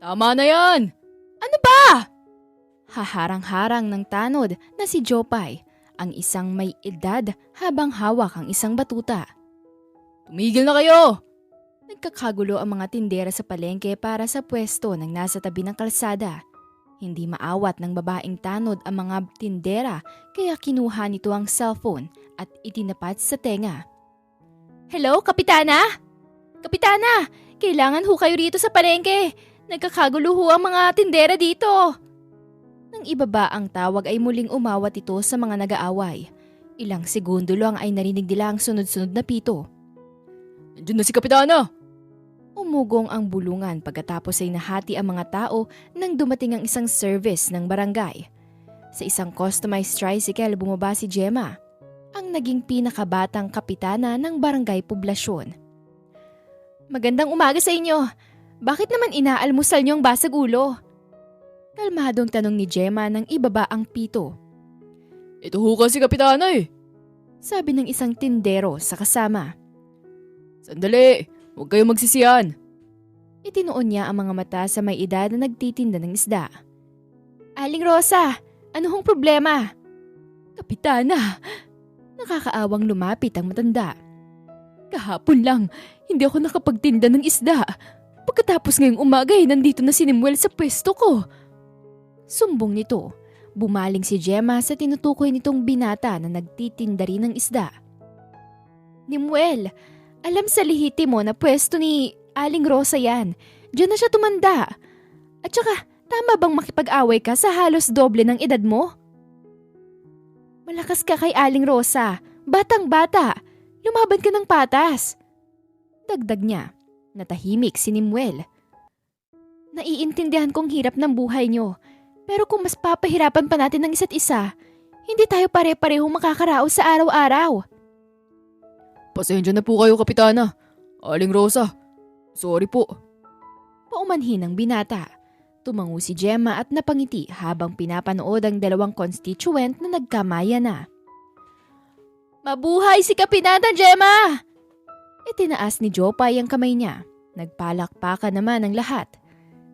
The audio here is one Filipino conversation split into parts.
Tama na yan! Ano ba? Haharang-harang ng tanod na si Jopay, ang isang may edad habang hawak ang isang batuta. Tumigil na kayo! Nagkakagulo ang mga tindera sa palengke para sa pwesto ng nasa tabi ng kalsada. Hindi maawat ng babaeng tanod ang mga tindera kaya kinuha nito ang cellphone at itinapat sa tenga. Hello, Kapitana? Kapitana, kailangan ho kayo rito sa palengke. Nagkakagulo ho ang mga tindera dito. Nang ibaba ang tawag ay muling umawat ito sa mga nag-aaway. Ilang segundo lang ay narinig nila ang sunod-sunod na pito. Nandiyan na si Kapitana! Umugong ang bulungan pagkatapos ay nahati ang mga tao nang dumating ang isang service ng barangay. Sa isang customized tricycle bumaba si Gemma, ang naging pinakabatang kapitana ng barangay poblasyon. Magandang umaga sa inyo. Bakit naman inaalmusal niyo ang basag ulo? Kalmadong tanong ni Gemma nang ibaba ang pito. Ito ho kasi Kapitana eh. Sabi ng isang tindero sa kasama. Sandali! Huwag kayong magsisiyan. Itinuon niya ang mga mata sa may edad na nagtitinda ng isda. Aling Rosa, ano hong problema? Kapitana, nakakaawang lumapit ang matanda. Kahapon lang, hindi ako nakapagtinda ng isda. Pagkatapos ngayong umaga ay nandito na si Nimuel sa pwesto ko. Sumbong nito, bumaling si Gemma sa tinutukoy nitong binata na nagtitinda rin ng isda. Nimuel, alam sa lihiti mo na pwesto ni Aling Rosa yan. Diyan na siya tumanda. At saka, tama bang makipag-away ka sa halos doble ng edad mo? Malakas ka kay Aling Rosa. Batang-bata. Lumaban ka ng patas. Dagdag niya. Natahimik si Nimuel. Naiintindihan kong hirap ng buhay niyo. Pero kung mas papahirapan pa natin ng isa't isa, hindi tayo pare-parehong makakaraos sa araw-araw. Pasensya na po kayo, Kapitana. Aling Rosa, sorry po. Paumanhin ng binata. Tumango si Gemma at napangiti habang pinapanood ang dalawang constituent na nagkamaya na. Mabuhay si Kapitana Gemma! Itinaas ni Jopay ang kamay niya. Nagpalakpakan naman ang lahat.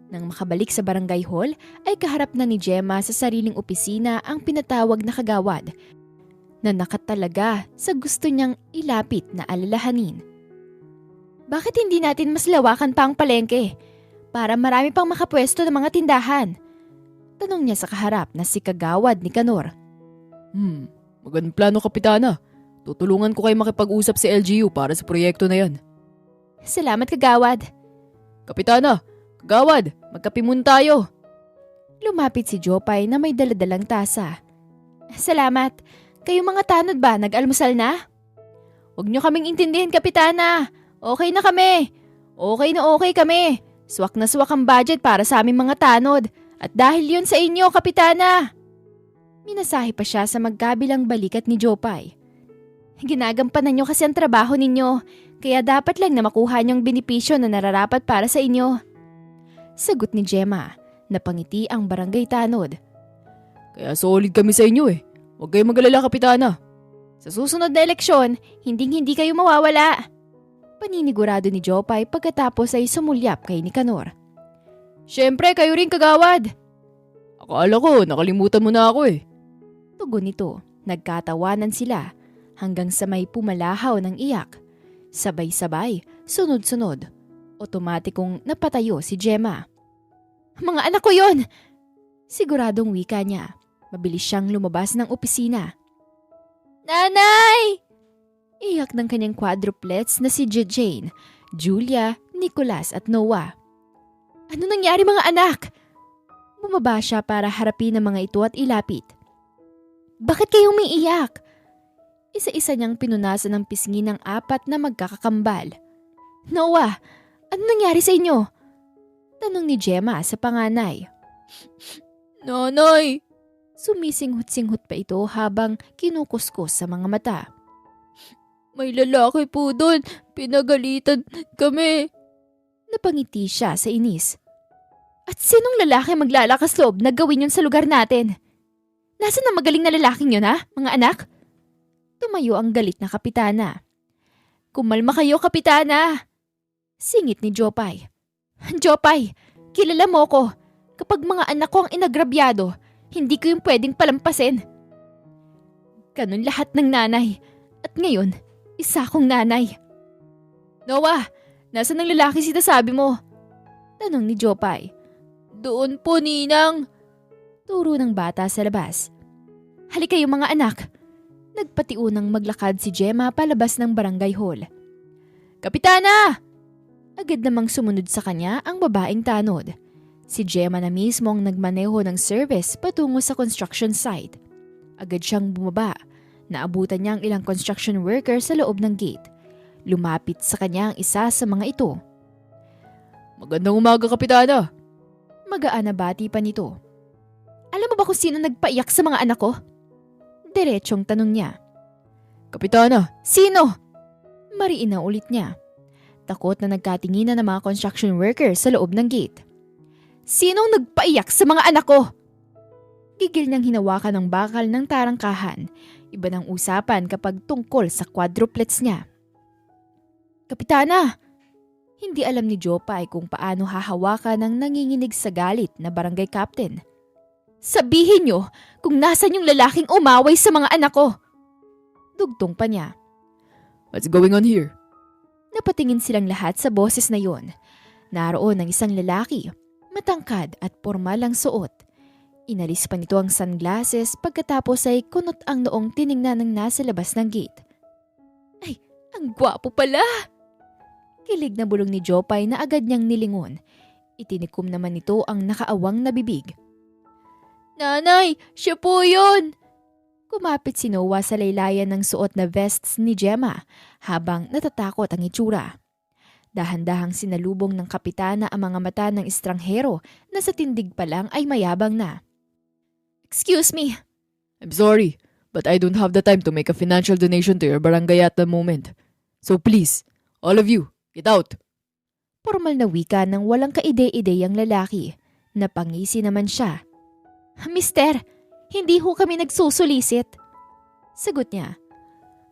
Nang makabalik sa barangay hall ay kaharap na ni Gemma sa sariling opisina ang pinatawag na kagawad na nakatalaga sa gusto niyang ilapit na alalahanin. Bakit hindi natin mas lawakan pa ang palengke para marami pang makapwesto ng mga tindahan? Tanong niya sa kaharap na si kagawad ni Kanor. Magandang plano, Kapitana. Tutulungan ko kayo makipag-usap sa LGU para sa proyekto na yan. Salamat, kagawad. Kapitana, kagawad, magkape muna tayo. Lumapit si Jopay na may daladalang tasa. Salamat. Kayo mga tanod ba, nag-almusal na? Huwag niyo kaming intindihin, Kapitana. Okay na kami. Okay kami. Swak na swak ang budget para sa aming mga tanod. At dahil yun sa inyo, Kapitana. Minasahe pa siya sa magkabilang balikat ni Jopay. Ginagampanan niyo kasi ang trabaho ninyo. Kaya dapat lang na makuha niyong benepisyo na nararapat para sa inyo. Sagot ni Gemma. Napangiti ang barangay tanod. Kaya solid kami sa inyo eh. Huwag kayong mag-alala, Kapitana. Sa susunod na eleksyon, hindi kayo mawawala. Paninigurado ni Jopay pagkatapos ay sumulyap kay ni Kanor. Siyempre, kayo rin kagawad. Akala ko, nakalimutan mo na ako eh. Tugon nito, nagkatawanan sila hanggang sa may pumalahaw ng iyak. Sabay-sabay, sunod-sunod. Otomatikong napatayo si Gemma. Mga anak ko yon! Siguradong wika niya. Mabilis siyang lumabas ng opisina. Nanay! Iyak ng kanyang quadruplets na si Jane, Julia, Nicholas at Noah. Ano nangyari mga anak? Bumaba siya para harapin ang mga ito at ilapit. Bakit kayo umiiyak? Isa-isa niyang pinunasan ng pisngi ng apat na magkakakambal. Noah, ano nangyari sa inyo? Tanong ni Gemma sa panganay. Nanay! Sumisinghot-singhot pa ito habang kinukuskus sa mga mata. May lalaki po doon. Pinagalitan kami. Napangiti siya sa inis. At sinong lalaki maglalakas loob na gawin yun sa lugar natin? Nasaan ang magaling na lalaking yun ha, mga anak? Tumayo ang galit na kapitana. Kumalma kayo, kapitana! Singit ni Jopay. Jopay, kilala mo ko. Kapag mga anak ko ang inagrabyado, hindi ko yung pwedeng palampasin. Ganun lahat ng nanay. At ngayon, isa akong nanay. Noah, nasaan ang lalaki sinasabi mo? Tanong ni Jopay. Doon po, Ninang. Turo ng bata sa labas. Halika kayong mga anak. Nagpatiunang maglakad si Gemma palabas ng barangay hall. Kapitana! Agad namang sumunod sa kanya ang babaeng tanod. Si Gemma na mismo ang nagmaneho ng service patungo sa construction site. Agad siyang bumaba. Naabutan niya ang ilang construction worker sa loob ng gate. Lumapit sa kanya ang isa sa mga ito. Magandang umaga, Kapitana. Magaan na bati pa nito. Alam mo ba kung sino nagpaiyak sa mga anak ko? Diretsong tanong niya. Kapitana, sino? Mariin na ulit niya. Takot na nagkatinginan ng mga construction workers sa loob ng gate. Sinong nagpaiyak sa mga anak ko? Gigil niyang hinawakan ng bakal ng tarangkahan. Iba ng usapan kapag tungkol sa quadruplets niya. Kapitana! Hindi alam ni Jopay kung paano hahawakan ng nanginginig sa galit na barangay captain. Sabihin niyo kung nasan yung lalaking umaway sa mga anak ko. Dugtong pa niya. What's going on here? Napatingin silang lahat sa boses na yon. Naroon ang isang lalaki. Matangkad at pormal ang suot. Inalis pa nito ang sunglasses pagkatapos ay kunot ang noong tiningnan ng nasa labas ng gate. Ay, ang gwapo pala! Kilig na bulong ni Jopay na agad niyang nilingon. Itinikom naman nito ang nakaawang na bibig. Nanay, siya po yun! Kumapit si Noah sa laylayan ng suot na vests ni Gemma habang natatakot ang itsura. Dahan-dahang sinalubong ng kapitana ang mga mata ng estranghero na sa tindig pa lang ay mayabang na. Excuse me. I'm sorry, but I don't have the time to make a financial donation to your barangay at the moment. So please, all of you, get out. Formal na wika ng walang kaide-ide ang lalaki. Napangisi naman siya. Mister, hindi ho kami nagsusulisit. Sagot niya.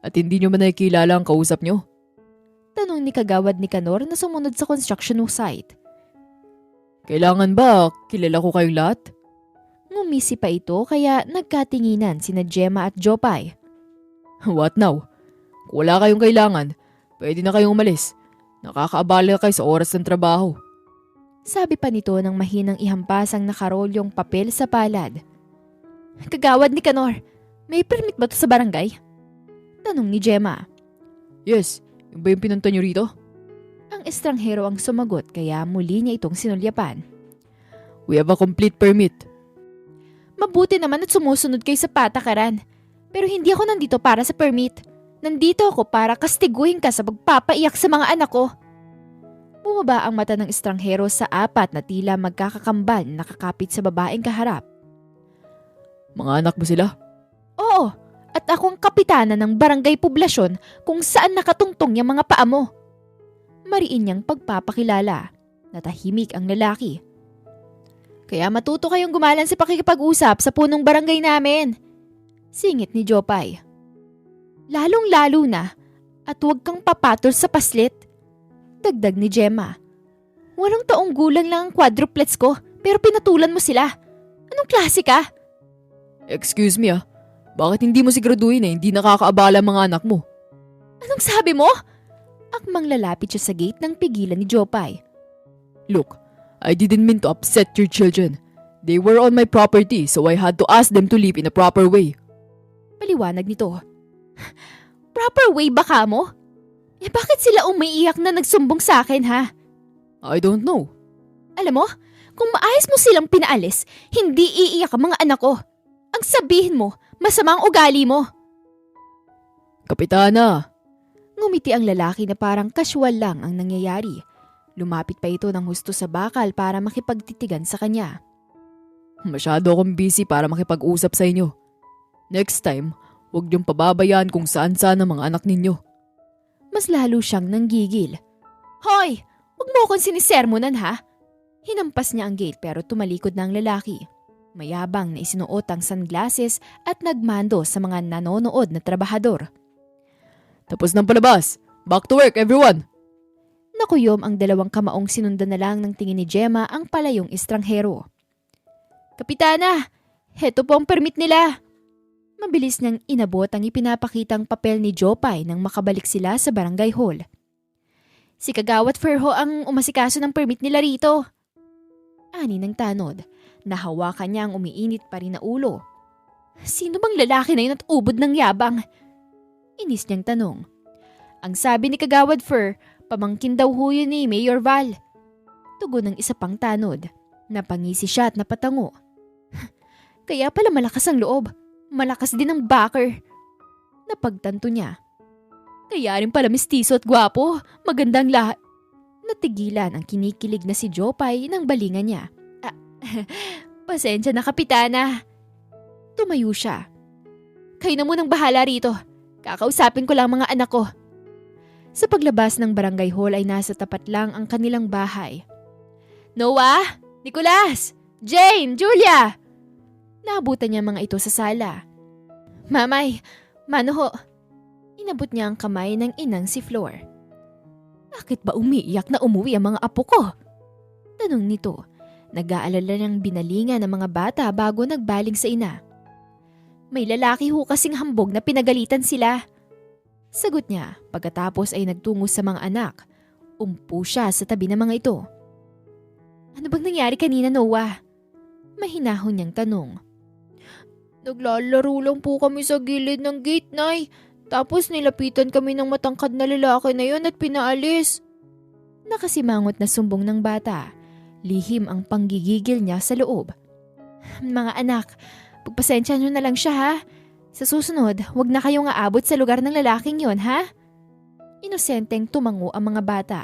At hindi niyo man nakikilala ang kausap niyo? Tanong ni kagawad ni Kanor na sumunod sa construction site. Kailangan ba kilala ko kayong lahat? Ngumisi pa ito kaya nagkatinginan sina Gemma at Jopay. What now? Kung wala kayong kailangan, pwede na kayong umalis. Nakakaabala kayo sa oras ng trabaho. Sabi pa nito nang mahinang ihampasang nakarolyong papel sa palad. Kagawad ni Kanor, may permit ba to sa barangay? Tanong ni Gemma. Yes. Yung ba yung pinunta niyo rito? Ang estranghero ang sumagot kaya muli niya itong sinulyapan. We have a complete permit. Mabuti naman at sumusunod kayo sa patakaran. Pero hindi ako nandito para sa permit. Nandito ako para kastiguhin ka sa pagpapaiyak sa mga anak ko. Bumaba ang mata ng estranghero sa apat na tila magkakakambal na nakakapit sa babaeng kaharap. Mga anak mo sila? Oo. At ako ang kapitana ng barangay poblasyon kung saan nakatungtong yung mga paa mo. Mariin niyang pagpapakilala. Natahimik ang lalaki. Kaya matuto kayong gumalan sa pakikipag-usap sa punong barangay namin. Singit ni Jopay. Lalong-lalo na at huwag kang papatol sa paslit. Dagdag ni Gemma. 8 taong gulang lang ang quadruplets ko pero pinatulan mo sila. Anong klase ka? Excuse me Bakit hindi mo siguraduhin na hindi nakakaabala ang mga anak mo? Anong sabi mo? Akmang lalapit siya sa gate nang pigilan ni Jopay. Look, I didn't mean to upset your children. They were on my property so I had to ask them to leave in a proper way. Paliwanag nito. Proper way ba ka mo? Bakit sila umiiyak na nagsumbong sa akin ha? I don't know. Alam mo, kung maayos mo silang pinaalis, hindi iiyak ang mga anak ko. Ang sabihin mo, masamang ugali mo. Kapitana. Ngumiti ang lalaki na parang casual lang ang nangyayari. Lumapit pa ito ng husto sa bakal para makipagtitigan sa kanya. Masyado akong busy para makipag-usap sa inyo. Next time, huwag niyong pababayaan kung saan-saan ang mga anak ninyo. Mas lalo siyang nanggigil. Hoy! Huwag mo akong sinisermonan ha? Hinampas niya ang gate pero tumalikod na ang lalaki. Mayabang na isinuot ang sunglasses at nagmando sa mga nanonood na trabahador. Tapos ng palabas. Back to work, everyone! Nakuyom ang dalawang kamaong sinundan na lang ng tingin ni Gemma ang palayong estranghero. Kapitana, heto po ang permit nila. Mabilis niyang inabot ang ipinapakitang papel ni Jopay nang makabalik sila sa barangay hall. Si Kagawad Ferho ang umasikaso ng permit nila rito. Ani ng tanod, nahawakan niya ang umiinit pa rin na ulo. Sino bang lalaki na yun at ubod ng yabang? Inis niyang tanong. Ang sabi ni Kagawad Fer, pamangkin daw ho yun ni Mayor Val. Tugon ng isa pang tanod. Napangisi siya at napatango. Kaya pala malakas ang loob. Malakas din ang backer. Napagtanto niya. Kaya rin pala mistiso at gwapo. Magandang lahat. Natigilan ang kinikilig na si Jopay ng balingan niya. Pasensya na kapitana. Tumayo siya. Kayo na munang bahala rito. Kakausapin ko lang mga anak ko. Sa paglabas ng barangay hall ay nasa tapat lang ang kanilang bahay. Noah! Nicolas! Jane! Julia! Naabutan niya mga ito sa sala. Mamay! Mano ho? Inabot niya ang kamay ng inang si Flor. Bakit ba umiiyak na umuwi ang mga apo ko? Tanong nito. Nag-aalala niyang binalingan ng mga bata bago nagbaling sa ina. May lalaki ho kasing hambog na pinagalitan sila. Sagot niya pagkatapos ay nagtungo sa mga anak. Umpo siya sa tabi ng mga ito. Ano bang nangyari kanina, Noah? Mahinahon niyang tanong. Naglalaro lang po kami sa gilid ng gate, Nay. Tapos nilapitan kami ng matangkad na lalaki na yun at pinaalis. Nakasimangot na sumbong ng bata. Lihim ang panggigigil niya sa loob. Mga anak, pagpasensya niyo na lang siya ha. Sa susunod, huwag na kayong aabot sa lugar ng lalaking yon, ha? Inosenteng tumango ang mga bata.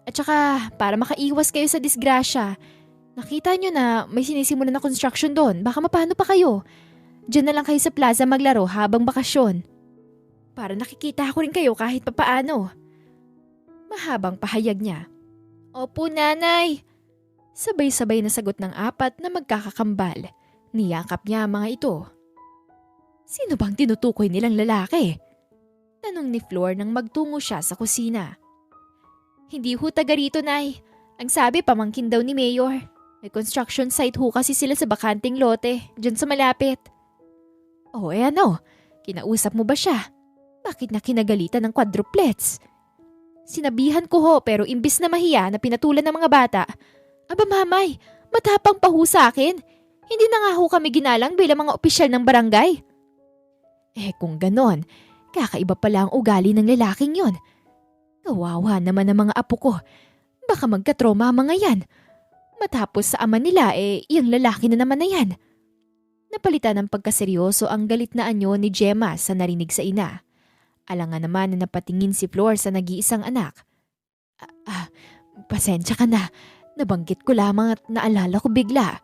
At saka, para makaiwas kayo sa disgrasya, nakita nyo na may sinisimulan na construction doon. Baka mapano pa kayo. Diyan na lang kayo sa plaza maglaro habang bakasyon. Para nakikita ko rin kayo kahit papaano. Mahabang pahayag niya. Opo, nanay. Sabay-sabay na sagot ng apat na magkakakambal. Niyakap niya ang mga ito. Sino bang tinutukoy nilang lalaki? Tanong ni Flor nang magtungo siya sa kusina. Hindi ho taga rito, Nay. Ang sabi pamangkin daw ni Mayor. May construction site ho kasi sila sa bakanting lote, dyan sa malapit. Oh, ano? Kinausap mo ba siya? Bakit na kinagalitan ng quadruplets? Sinabihan ko ho pero imbis na mahiya na pinatulan ng mga bata. Aba mamay, matapang pa ho sa akin. Hindi na nga ho kami ginalang bilang mga opisyal ng barangay. Kung ganon, kakaiba pala ang ugali ng lalaking yon. Kawawa naman ang mga apo ko. Baka magkatroma ang mga yan. Matapos sa ama nila, yung lalaki na naman na yan. Napalitan ng pagkaseryoso ang galit na anyo ni Gemma sa narinig sa ina. Alangan naman na napatingin si Flor sa nag-iisang anak. Pasensya ka na. Nabanggit ko lamang at naalala ko bigla.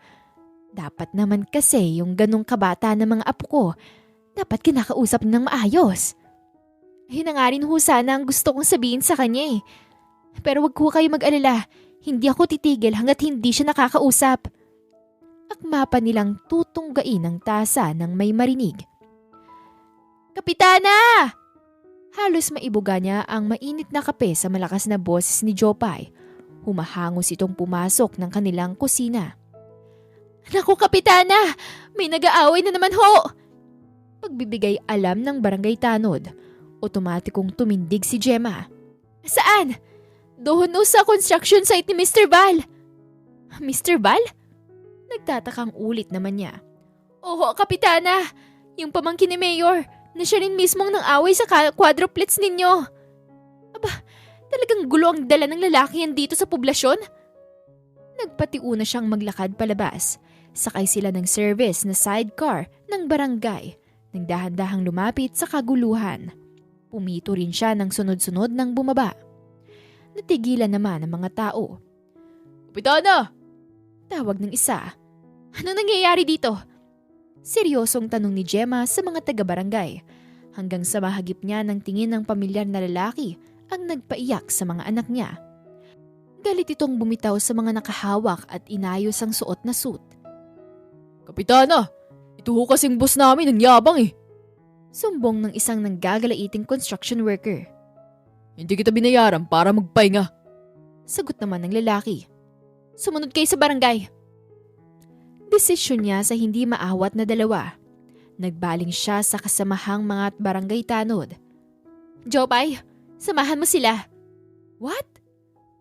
Dapat naman kasi yung ganong kabata ng mga apo ko, dapat kinakausap ng maayos. Yun na nga rin ho sana ang gusto kong sabihin sa kanya. Pero wag ko kayo mag-alala, hindi ako titigil hanggat hindi siya nakakausap. Akma pa nilang tutunggain ang tasa nang may marinig. Kapitana! Halos maibuga niya ang mainit na kape sa malakas na boses ni Jopay. Humahangos itong pumasok ng kanilang kusina. Naku, Kapitana! May nag-aaway na naman ho! Pagbibigay alam ng barangay tanod, otomatikong tumindig si Gemma. Saan? Doon sa construction site ni Mr. Val. Mr. Val? Nagtatakang ulit naman niya. Oo, Kapitana. Yung pamangkin ni Mayor na siya rin mismong nang away sa quadruplets ninyo. Aba, talagang gulo ang dala ng lalaki yan dito sa poblasyon. Nagpatiuna siyang maglakad palabas. Sakay sila ng service na sidecar ng barangay. Nang dahan-dahang lumapit sa kaguluhan. Pumito rin siya ng sunod-sunod nang bumaba. Natigilan naman ang mga tao. Kapitana! Tawag ng isa. Ano nangyayari dito? Seryosong tanong ni Gemma sa mga taga-barangay. Hanggang sa mahagip niya ng tingin ng pamilyar na lalaki ang nagpaiyak sa mga anak niya. Galit itong bumitaw sa mga nakahawak at inayos ang suot na suit. Kapitana! Ito ho kasing boss namin ang yabang Sumbong ng isang nanggagalaiting construction worker. Hindi kita binayaran para magpahinga. Sagot naman ng lalaki. Sumunod kayo sa barangay. Desisyon niya sa hindi maawat na dalawa. Nagbaling siya sa kasamahang mga barangay tanod. Jopay, samahan mo sila. What?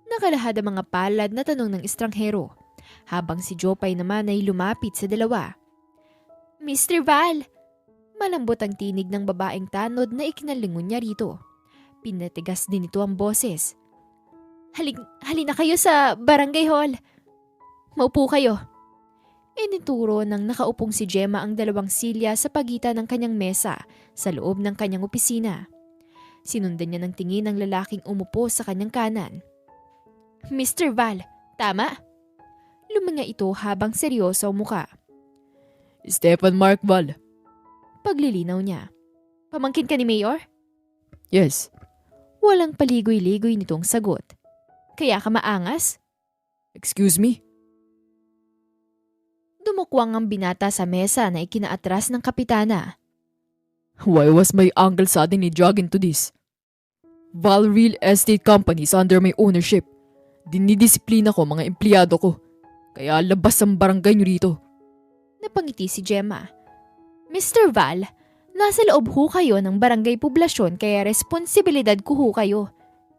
Nakalahad ang mga palad na tanong ng estranghero, habang si Jopay naman ay lumapit sa dalawa. Mr. Val! Malambot ang tinig ng babaeng tanod na ikinalingon niya rito. Pinatigas din ito ang boses. Halina kayo sa barangay hall. Maupo kayo. Inituro ng nakaupong si Gemma ang dalawang silya sa pagitan ng kanyang mesa sa loob ng kanyang opisina. Sinundan niya ng tingin ng lalaking umupo sa kanyang kanan. Mr. Val, tama? Luminga ito habang seryoso ang muka. Stefan Mark Val. Paglilinaw niya. Pamangkin ka ni Mayor? Yes. Walang paligoy-ligoy nitong sagot. Kaya ka maangas? Excuse me? Dumukwang ang binata sa mesa na ikinaatras ng kapitana. Why was my uncle suddenly dragged into this? Val Real Estate Company is under my ownership. Dinidisiplina ko mga empleyado ko. Kaya labas ang barangay nyo rito. Napangiti si Gemma. Mr. Val, nasa loob ho kayo ng barangay poblasyon kaya responsibilidad ko ho kayo.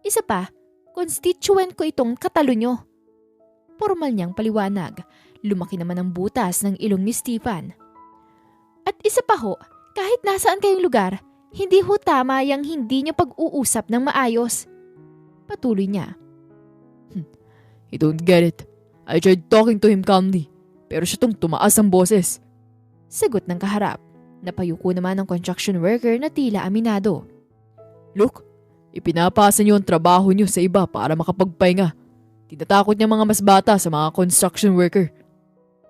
Isa pa, constituent ko itong katalo nyo. Formal niyang paliwanag. Lumaki naman ang butas ng ilong ni Stefan. At isa pa ho, kahit nasaan kayong lugar, hindi ho tama yung hindi niyo pag-uusap ng maayos. Patuloy niya. You don't get it. I tried talking to him calmly, pero siya tong tumaas ang boses. Sagot ng kaharap. Napayuko naman ang construction worker na tila aminado. Look, ipinapasa niyo ang trabaho niyo sa iba para makapagpahinga. Tinatakot niya mga mas bata sa mga construction worker.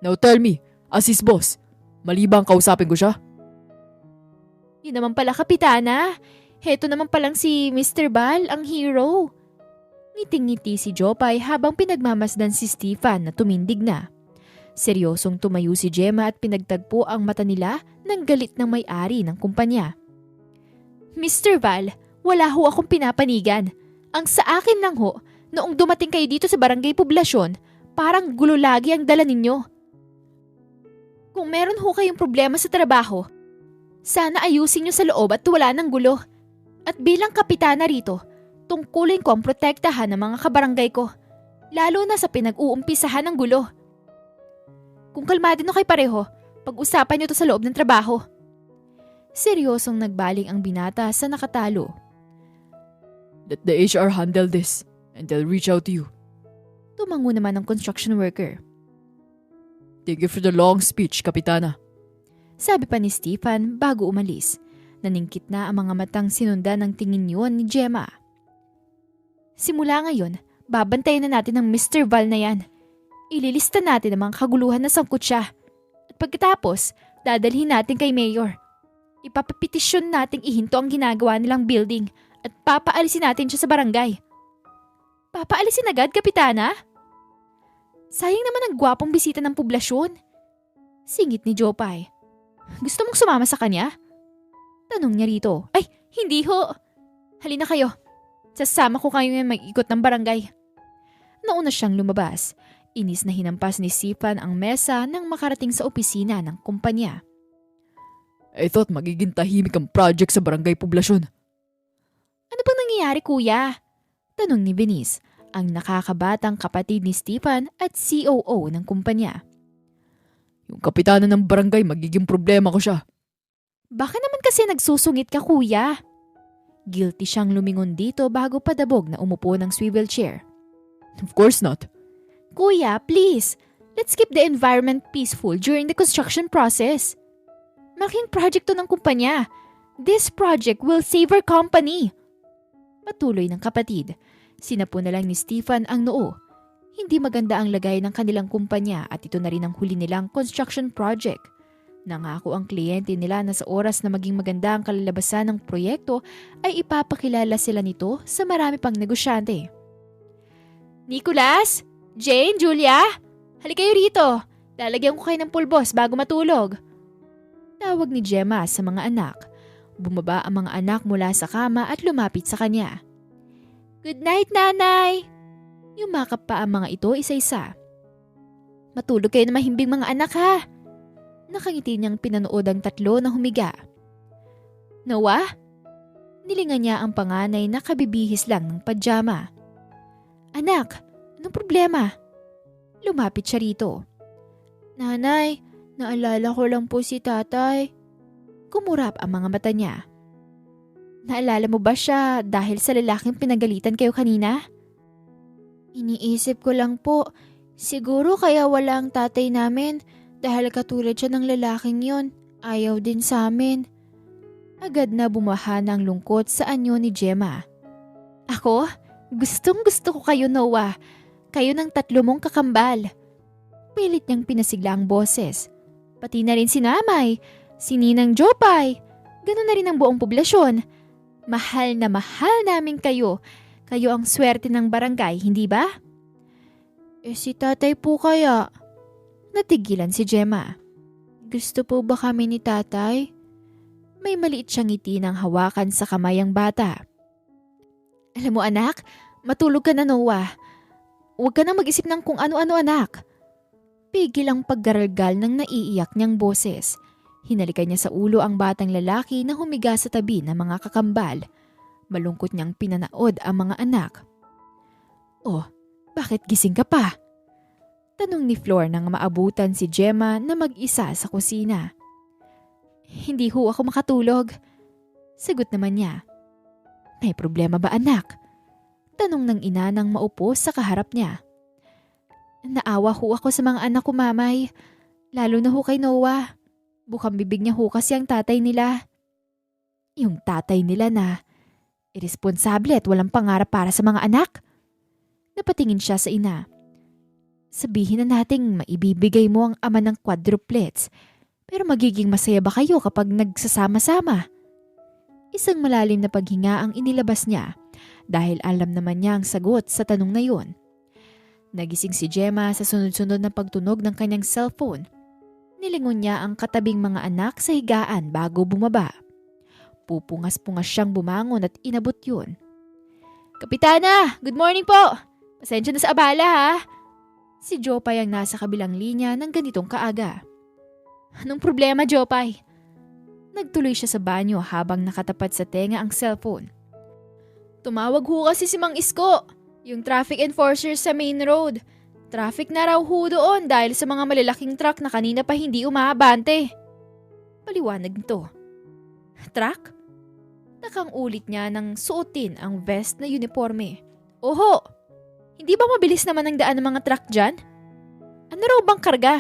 Now tell me, as his boss, mali ba ang kausapin ko siya? Yun naman pala, Kapitana. Heto naman palang si Mr. Val, ang hero. Ngiting-ngiti si Jopay habang pinagmamasdan si Stefan na tumindig na. Seryosong tumayo si Gemma at pinagtagpo ang mata nila ng galit ng may-ari ng kumpanya. Mr. Val, wala ho akong pinapanigan. Ang sa akin lang ho, noong dumating kayo dito sa barangay poblasyon, parang gulo lagi ang dala ninyo. Kung meron ho kayong problema sa trabaho, sana ayusin nyo sa loob at wala ng gulo. At bilang kapitana rito, tungkulin ko ang protektahan ng mga kabarangay ko, lalo na sa pinag-uumpisahan ng gulo. Kung kalmado na kayo pareho, pag-usapan nyo to sa loob ng trabaho. Seryosong nagbaling ang binata sa nakatalo. Let the HR handle this and they'll reach out to you. Tumango naman ang construction worker. Thank you for the long speech, Kapitana. Sabi pa ni Stefan bago umalis. Naningkit na ang mga matang sinundan ng tingin yun ni Gemma. Simula ngayon, babantayan na natin ang Mr. Val na yan. Ililista natin ang mga kaguluhan na sangkot siya. At pagkatapos, dadalhin natin kay Mayor. Ipapapetisyon nating ihinto ang ginagawa nilang building at papaalisin natin siya sa barangay. Papaalisin agad, Kapitana? Sayang naman ang gwapong bisita ng poblasyon. Singit ni Jopay. Gusto mong sumama sa kanya? Tanong niya rito. Ay, hindi ho. Halina kayo. Sasama ko kayo ng mag-ikot ng barangay. Nauna siyang lumabas. Inis na hinampas ni Stefan ang mesa nang makarating sa opisina ng kumpanya. I thought magiging tahimik ang project sa barangay poblasyon. Ano bang nangyayari, kuya? Tanong ni Venice, ang nakakabatang kapatid ni Stefan at COO ng kumpanya. Yung kapitana ng barangay, magiging problema ko siya. Baka naman kasi nagsusungit ka, kuya. Guilty siyang lumingon dito bago padabog na umupo ng swivel chair. Of course not. Kuya, please. Let's keep the environment peaceful during the construction process. Malaking project to ng kumpanya. This project will save our company. Patuloy ng kapatid. Sinapo na lang ni Stefan ang noo. Hindi maganda ang lagay ng kanilang kumpanya at ito na rin ang huli nilang construction project. Nangako ang kliyente nila na sa oras na maging maganda ang kalalabasan ng proyekto ay ipapakilala sila nito sa marami pang negosyante. Nicholas! Jane! Julia! Halika kayo rito! Lalagyan ko kayo ng pulbos bago matulog. Tawag ni Gemma sa mga anak. Bumaba ang mga anak mula sa kama at lumapit sa kanya. Good night, nanay! Yumakap pa ang mga ito isa-isa. Matulog kayo na mahimbing mga anak ha! Nakangiti niyang pinanood ang tatlo na humiga. Noah? Nilingan niya ang panganay na kabibihis lang ng pajama. Anak, anong problema? Lumapit siya rito. Nanay, naalala ko lang po si tatay. Kumurap ang mga mata niya. Naalala mo ba siya dahil sa lalaking pinagalitan kayo kanina? Iniisip ko lang po, siguro kaya wala ang tatay namin dahil katulad siya ng lalaking yon, ayaw din sa amin. Agad na bumaha ng lungkot sa anyo ni Gemma. Ako? Gustong gusto ko kayo, Noah. Kayo ng tatlo mong kakambal. Pilit niyang pinasigla ang boses. Pati na rin si Namay, si Ninang Jopay, ganoon na rin ang buong poblasyon. Mahal na mahal namin kayo. Kayo ang swerte ng barangay, hindi ba? Si tatay po kaya? Natigilan si Gemma. Gusto po ba kami ni tatay? May maliit siyang ngiti ng hawakan sa kamay ang bata. Alam mo anak, matulog ka na Noah. Huwag ka na mag-isip ng kung ano-ano anak. Pigil ang paggaralgal ng naiiyak niyang boses. Hinalikan niya sa ulo ang batang lalaki na humiga sa tabi ng mga kakambal. Malungkot niyang pinanaod ang mga anak. Oh, bakit gising ka pa? Tanong ni Flor nang maabutan si Gemma na mag-isa sa kusina. Hindi ho ako makatulog. Sagot naman niya. May problema ba anak? Tanong ng ina nang maupo sa kaharap niya. Naawa ho ako sa mga anak ko mamay. Lalo na ho kay Noah. Bukang bibig niya ho kasi ang tatay nila. Yung tatay nila na iresponsable at walang pangarap para sa mga anak. Napatingin siya sa ina. Sabihin na nating maibibigay mo ang ama ng quadruplets. Pero magiging masaya ba kayo kapag nagsasama-sama? Isang malalim na paghinga ang inilabas niya dahil alam naman niya ang sagot sa tanong na yun. Nagising si Gemma sa sunod-sunod na pagtunog ng kanyang cellphone. Nilingon niya ang katabing mga anak sa higaan bago bumaba. Pupungas-pungas siyang bumangon at inabot yun. Kapitana, good morning po! Pasensya na sa abala ha! Si Jopay ang nasa kabilang linya ng ganitong kaaga. Anong problema, Jopay? Nagtuloy siya sa banyo habang nakatapat sa tenga ang cellphone. Tumawag ho kasi si Mang Isko, yung traffic enforcer sa main road. Traffic na raw ho doon dahil sa mga malalaking truck na kanina pa hindi umaabante. Paliwanag nito. Truck? Nakang ulit niya nang suotin ang vest na uniforme. Oho! Hindi ba mabilis naman ang daan ng mga truck dyan? Ano raw bang karga?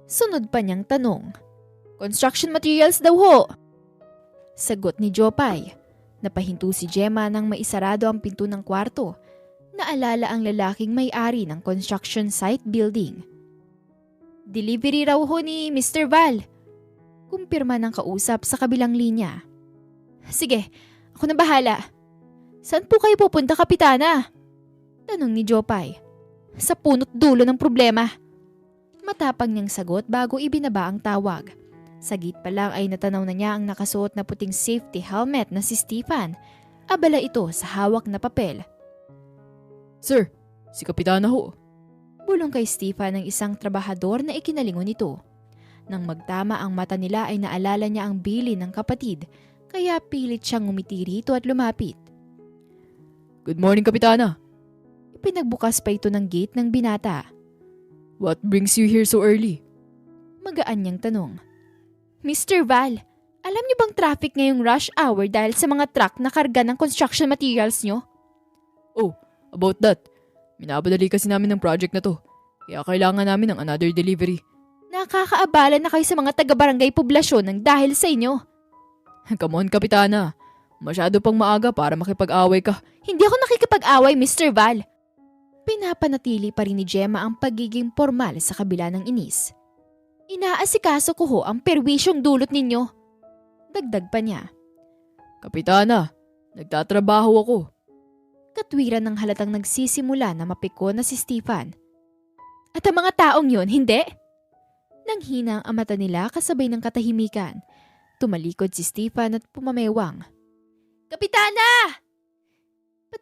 Sunod pa niyang tanong. Construction materials daw ho. Sagot ni Jopay. Napahinto si Gemma nang maisarado ang pinto ng kwarto. Naalala ang lalaking may-ari ng construction site building. Delivery raw ho ni Mr. Val. Kumpirma ng kausap sa kabilang linya. Sige, ako na bahala. Saan po kayo pupunta, Kapitana? Tanong ni Jopay. Sa punot dulo ng problema. Matapang niyang sagot bago ibinaba ang tawag. Sagit pa lang ay natanaw na niya ang nakasuot na puting safety helmet na si Stefan. Abala ito sa hawak na papel. Sir, si Kapitana ho. Bulong kay Stefan ng isang trabahador na ikinalingon nito. Nang magtama ang mata nila ay naalala niya ang bili ng kapatid, kaya pilit siyang ngumiti rito at lumapit. Good morning, Kapitana. Ipinagbukas pa ito ng gate ng binata. What brings you here so early? Magaan niyang tanong. Mr. Val, alam niyo bang traffic ngayong rush hour dahil sa mga truck na karga ng construction materials niyo? Oh, about that. Minapadali kasi namin ng project na to. Kaya kailangan namin ng another delivery. Nakakaabala na kayo sa mga taga-barangay poblasyon ng dahil sa inyo. Come on, Kapitana. Masyado pang maaga para makipag-away ka. Hindi ako nakikipag-away, Mr. Val. Pinapanatili pa rin ni Gemma ang pagiging formal sa kabila ng inis. Inaasikaso ko ho ang perwisyong dulot ninyo. Dagdag pa niya. Kapitana, nagtatrabaho ako. Katwiran ng halatang nagsisimula na mapiko na si Stefan. At ang mga taong yun, hindi? Nanghina ang mata nila kasabay ng katahimikan. Tumalikod si Stefan at pumamewang. Kapitana!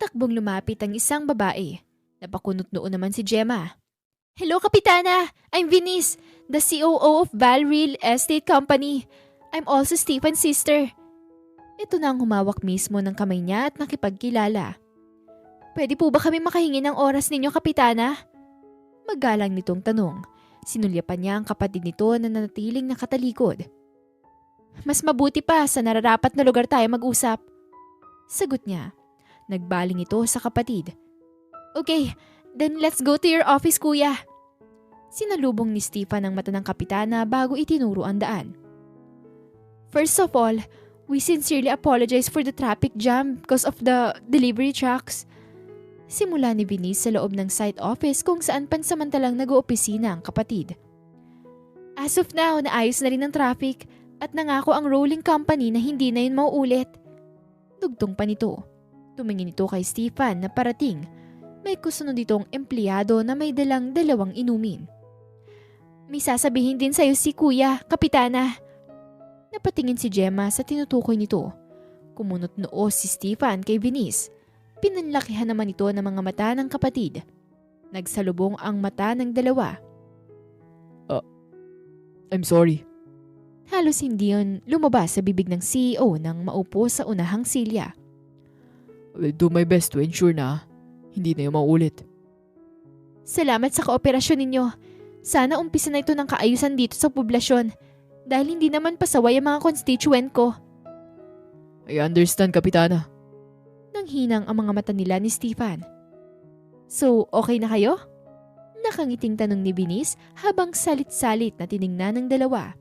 Tumatakbong lumapit ang isang babae. Napakunot noon naman si Gemma. Hello, Kapitana! I'm Venice, the COO of Val Real Estate Company. I'm also Stephen's sister. Ito na ang humawak mismo ng kamay niya at nakipagkilala. Pwede po ba kami makahingi ng oras ninyo, Kapitana? Magalang nitong tanong. Sinulyapan niya ang kapatid nito na nanatiling nakatalikod. Mas mabuti pa sa nararapat na lugar tayo mag-usap. Sagot niya. Nagbaling ito sa kapatid. Okay, then let's go to your office, kuya. Sinalubong ni Stephen ang mata ng kapitana bago itinuro ang daan. First of all, we sincerely apologize for the traffic jam because of the delivery trucks. Simula ni Venice sa loob ng site office kung saan pansamantalang nag-oopisina ang kapatid. As of now, naayos na rin ang traffic at nangako ang rolling company na hindi na yun mauulit. Dugtong pa nito. Tumingin ito kay Stephen na parating. May kusunod itong empleyado na may dalang 2 inumin. May sasabihin din sa'yo si Kuya, Kapitana. Napatingin si Gemma sa tinutukoy nito. Kumunot noo si Stephen kay Venice. Pinanlakihan naman ito ng mga mata ng kapatid. Nagsalubong ang mata ng dalawa. I'm sorry. Halos hindi yun lumabas sa bibig ng CEO nang maupo sa unahang silya. I'll do my best to ensure na hindi na yung maulit. Salamat sa kooperasyon ninyo. Sana umpisa na ito ng kaayusan dito sa poblasyon dahil hindi naman pasaway ang mga constituent ko. I understand, Kapitana. Nanghinang ang mga mata nila ni Stephen. So, okay na kayo? Nakangiting tanong ni Venice habang salit-salit na tiningnan ng dalawa.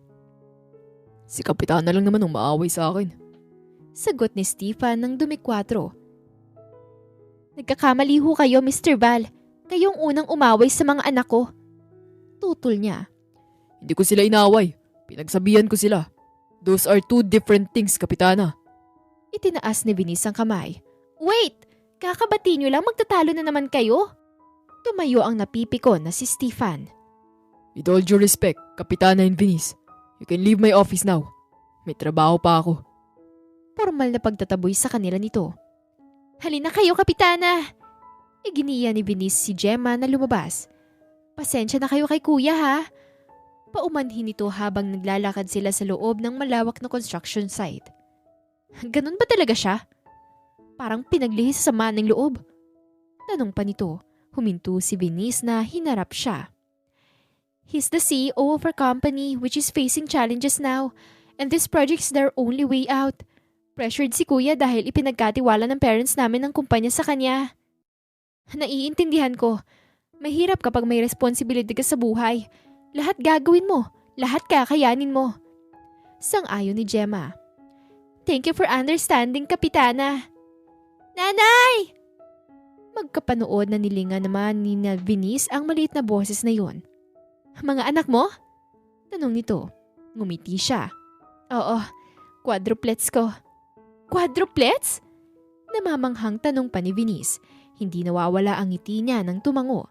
Si Kapitana lang naman ang maaway sa akin. Sagot ni Stephen ng dumikwatro. Nagkakamali ho kayo, Mr. Val. Kayong unang umaway sa mga anak ko. Tutol niya. Hindi ko sila inaway. Pinagsabihan ko sila. Those are 2 different things, Kapitana. Itinaas ni Venice ang kamay. Wait! Kakabati niyo lang, magtatalo na naman kayo? Tumayo ang napipikon na si Stephen. With all due respect, Kapitana and Venice, you can leave my office now. May trabaho pa ako. Formal na pagtataboy sa kanila nito. Halina kayo, Kapitana! Iginiya ni Venice si Gemma na lumabas. Pasensya na kayo kay kuya ha. Paumanhin ito habang naglalakad sila sa loob ng malawak na construction site. Ganun ba talaga siya? Parang pinaglihis sa sama ng loob. Tanong pa nito, huminto si Venice na hinarap siya. He's the CEO of our company which is facing challenges now and this project's their only way out. Pressured si kuya dahil ipinagkatiwala ng parents namin ang kumpanya sa kanya. Naiintindihan ko. Mahirap kapag may responsibility ka sa buhay. Lahat gagawin mo. Lahat kakayanin mo. Sang-ayon ni Gemma. Thank you for understanding, Kapitana. Nanay! Magkapanood na nilingan naman ni Venice ang maliit na boses na yon. Mga anak mo? Tanong nito. Ngumiti siya. Oo, quadruplets ko. Quadruplets? Namamanghang tanong pa ni Venice. Hindi nawawala ang ngiti niya nang tumango.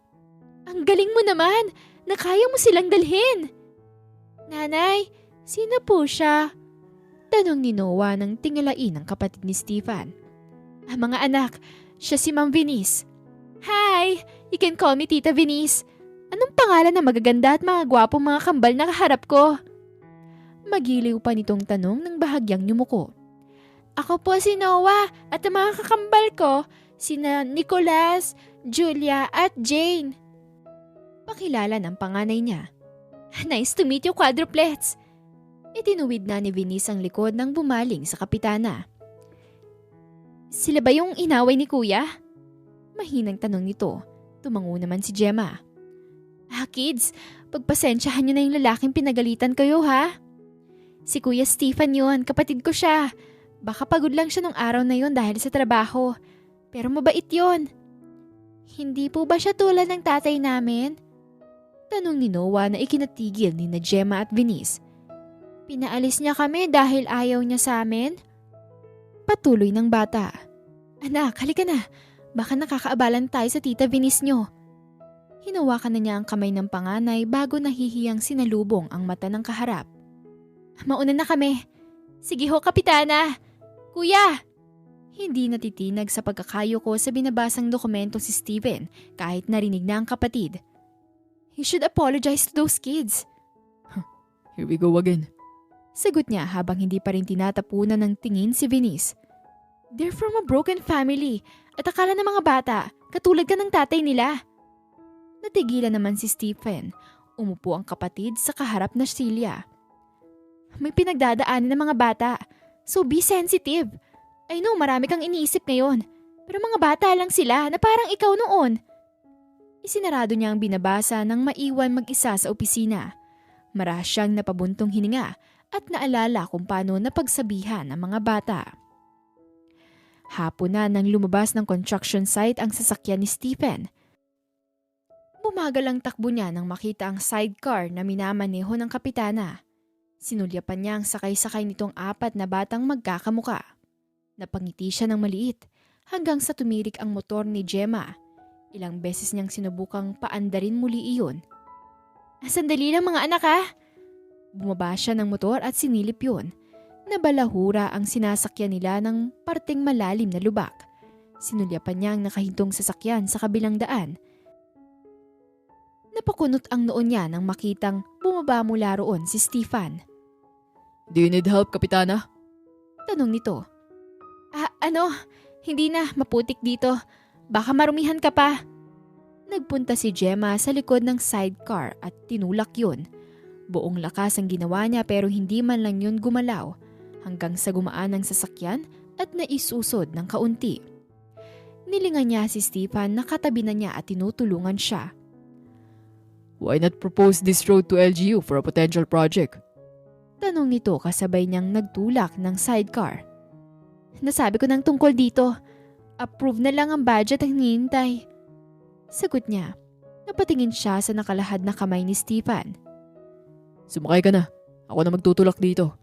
Ang galing mo naman! Nakaya mo silang dalhin! Nanay, sino po siya? Tanong ni Noah nang tingalain ang kapatid ni Stephen. Mga anak, siya si Ma'am Venice. Hi! You can call me Tita Venice. Anong pangalan na magaganda at mga gwapong mga kambal na kaharap ko? Magiliw pa nitong tanong ng bahagyang yumuko. Ako po si Noah at ang mga kakambal ko, sina Nicholas, Julia at Jane. Pakilala ng panganay niya. Nice to meet you, quadruplets. Itinuwid na ni Venice ang likod nang bumaling sa kapitana. Sila ba yung inaway ni kuya? Mahinang tanong nito. Tumango naman si Gemma. Kids, pagpasensyahan niyo na yung lalaking pinagalitan kayo ha? Si Kuya Stephen yun, kapatid ko siya. Baka pagod lang siya nung araw na yun dahil sa trabaho. Pero mabait yun. Hindi po ba siya tulad ng tatay namin? Tanong ni Noah na ikinatigil ni na Gemma at Venice. Pinaalis niya kami dahil ayaw niya sa amin? Patuloy ng bata. Anak, halika na. Baka nakakaabalan tayo sa tita Venice nyo. Hinawakan na niya ang kamay ng panganay bago nahihiyang sinalubong ang mata ng kaharap. Mauna na kami. Sige ho, Kapitana. Kuya! Hindi natitinag sa pagkakayo ko sa binabasang dokumento si Steven kahit narinig na ang kapatid. "You should apologize to those kids." Here we go again. Sagot niya habang hindi pa rin tinatapunan ng tingin si Venice. "They're from a broken family at akala ng mga bata, katulad ka ng tatay nila." Natigilan naman si Stephen. Umupo ang kapatid sa kaharap na silya. "May pinagdadaanan ng mga bata, so be sensitive. I know marami kang iniisip ngayon, pero mga bata lang sila na parang ikaw noon." Isinarado niya ang binabasa nang maiwan mag-isa sa opisina. Marahas siyang napabuntong hininga at naalala kung paano napagsabihan ang mga bata. Hapon na nang lumabas ng construction site ang sasakyan ni Stephen. Bumagal ang takbo niya nang makita ang sidecar na minamaneho ng kapitana. Sinulyapan niya ang sakay-sakay nitong 4 na batang magkakamuka. Napangiti siya ng maliit hanggang sa tumirik ang motor ni Gemma. Ilang beses niyang sinubukang paandarin muli iyon. "Sandali lang mga anak ha!" Bumaba siya ng motor at sinilip yun. Nabalahura ang sinasakyan nila ng parteng malalim na lubak. Sinulyapan niya ang nakahintong sasakyan sa kabilang daan. Napakunot ang noon niya nang makitang bumaba mula roon si Stefan. Do you need help, Kapitana? Tanong nito. Hindi na, maputik dito. Baka marumihan ka pa." Nagpunta si Gemma sa likod ng sidecar at tinulak yun. Buong lakas ang ginawa niya pero hindi man lang yun gumalaw hanggang sa gumaan ang sasakyan at naisusod ng kaunti. Nilingan niya si Stefan na katabi na niya at tinutulungan siya. Why not propose this road to LGU for a potential project? Tanong nito kasabay niyang nagtulak ng sidecar. "Nasabi ko ng tungkol dito. Approve na lang ang budget ang hinihintay." Sagot niya. Napatingin siya sa nakalahad na kamay ni Stefan. Sumakay ka na. Ako na magtutulak dito.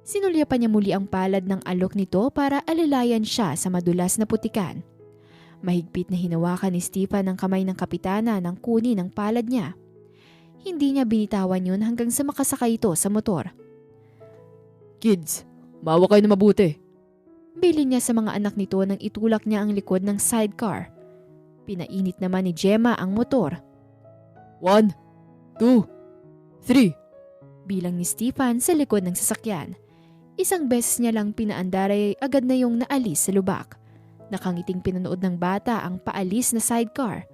Sinulyapan niya muli ang palad ng alok nito para alalayan siya sa madulas na putikan. Mahigpit na hinawakan ni Stefan ang kamay ng kapitana nang kunin ang palad niya. Hindi niya binitawan yun hanggang sa makasakay ito sa motor. Kids, maawa kayo na mabuti. Bilin niya sa mga anak nito nang itulak niya ang likod ng sidecar. Pinainit naman ni Gemma ang motor. 1, 2, 3. Bilang ni Stefan sa likod ng sasakyan. Isang beses niya lang pinaandar ay agad na yung naalis sa lubak. Nakangiting pinanood ng bata ang paalis na sidecar.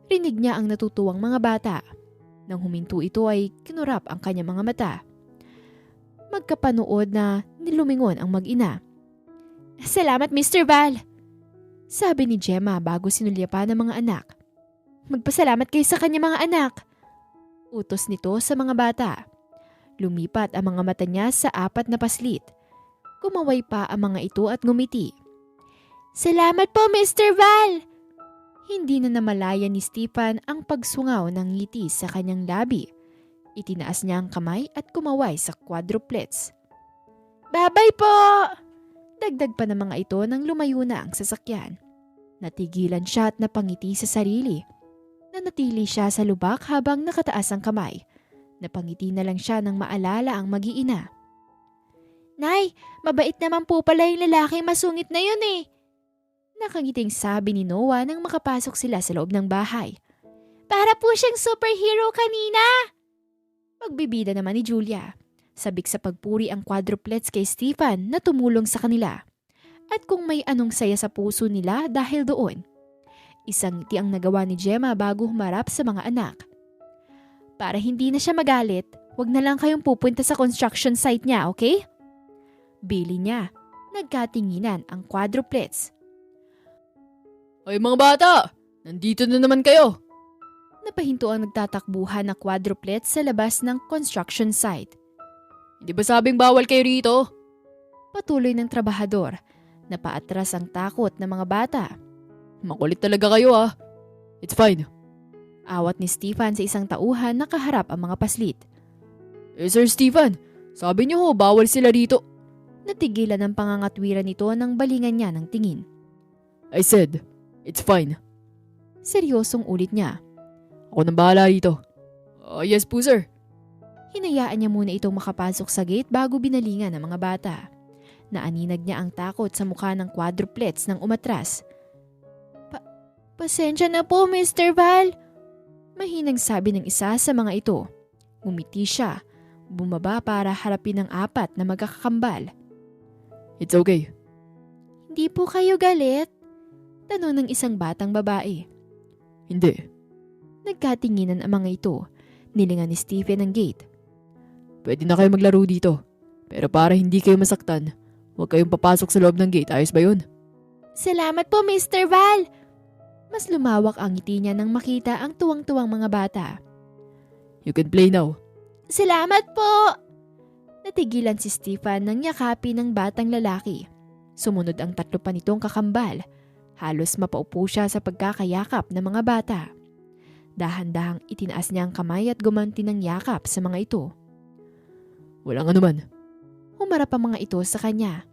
Rinig niya ang natutuwang mga bata. Nang huminto ito ay kinurap ang kanyang mga mata. Magkapanood na nilumingon ang mag-ina. "Salamat, Mr. Val," sabi ni Gemma bago sinulyapan ng mga anak. "Magpasalamat kayo sa kanyang mga anak," utos nito sa mga bata. Lumipat ang mga mata niya sa 4 na paslit. Kumaway pa ang mga ito at ngumiti. "Salamat po, Mr. Val!" Hindi na namalayan ni Stefan ang pagsungaw ng ngiti sa kanyang labi. Itinaas niya ang kamay at kumaway sa quadruplets. "Babay po!" Dagdag pa ng mga ito nang lumayo na ang sasakyan. Natigilan siya at napangiti sa sarili. Nanatili siya sa lubak habang nakataas ang kamay. Napangiti na lang siya nang maalala ang mag-iina. "Nay, mabait naman po pala yung lalaking masungit na yun eh." Nakangiting sabi ni Noah nang makapasok sila sa loob ng bahay. "Para po siyang superhero kanina." Pagbibida naman ni Julia. Sabik sa pagpuri ang quadruplets kay Stefan na tumulong sa kanila. At kung may anong saya sa puso nila dahil doon. Isang ngiti ang nagawa ni Gemma bago humarap sa mga anak. "Para hindi na siya magalit, wag na lang kayong pupunta sa construction site niya, okay?" Bili niya. Nagkatinginan ang quadruplets. Ay mga bata, nandito na naman kayo. Napahinto ang nagtatakbuhan na quadruplets sa labas ng construction site. Hindi ba sabing bawal kayo rito? Patuloy ng trabahador. Napaatras ang takot ng mga bata. Makulit talaga kayo ah. It's fine. Awat ni Stefan sa isang tauhan na kaharap ang mga paslit. Sir Stefan, sabi niyo ho bawal sila rito. Natigilan ang pangangatwiran nito nang balingan niya ng tingin. I said, it's fine. Seryosong ulit niya. Ako nang bahala rito. Yes po sir. Hinayaan niya muna itong makapasok sa gate bago binalingan ng mga bata. Naaninag niya ang takot sa mukha ng quadruplets nang umatras. Pasensya na po, Mr. Val. Mahinang sabi ng isa sa mga ito. Ngumiti siya. Bumaba para harapin ang apat na magkakakambal. It's okay. Hindi po kayo galit? Tanong ng isang batang babae. Hindi. Nagkatinginan ang mga ito. Nilingan ni Stephen ang gate. Pwede na kayo maglaro dito. Pero para hindi kayo masaktan, huwag kayong papasok sa loob ng gate. Ayos ba yun? Salamat po, Mr. Val. Mas lumawak ang ngiti niya nang makita ang tuwang-tuwang mga bata. You can play now. Salamat po! Natigilan si Stephen nang yakapin ng batang lalaki. Sumunod ang tatlo pa nitong kakambal. Halos mapaupo siya sa pagkakayakap ng mga bata. Dahan-dahang itinaas niya ang kamay at gumanti ng yakap sa mga ito. Walang anuman. Humarap ang mga ito sa kanya.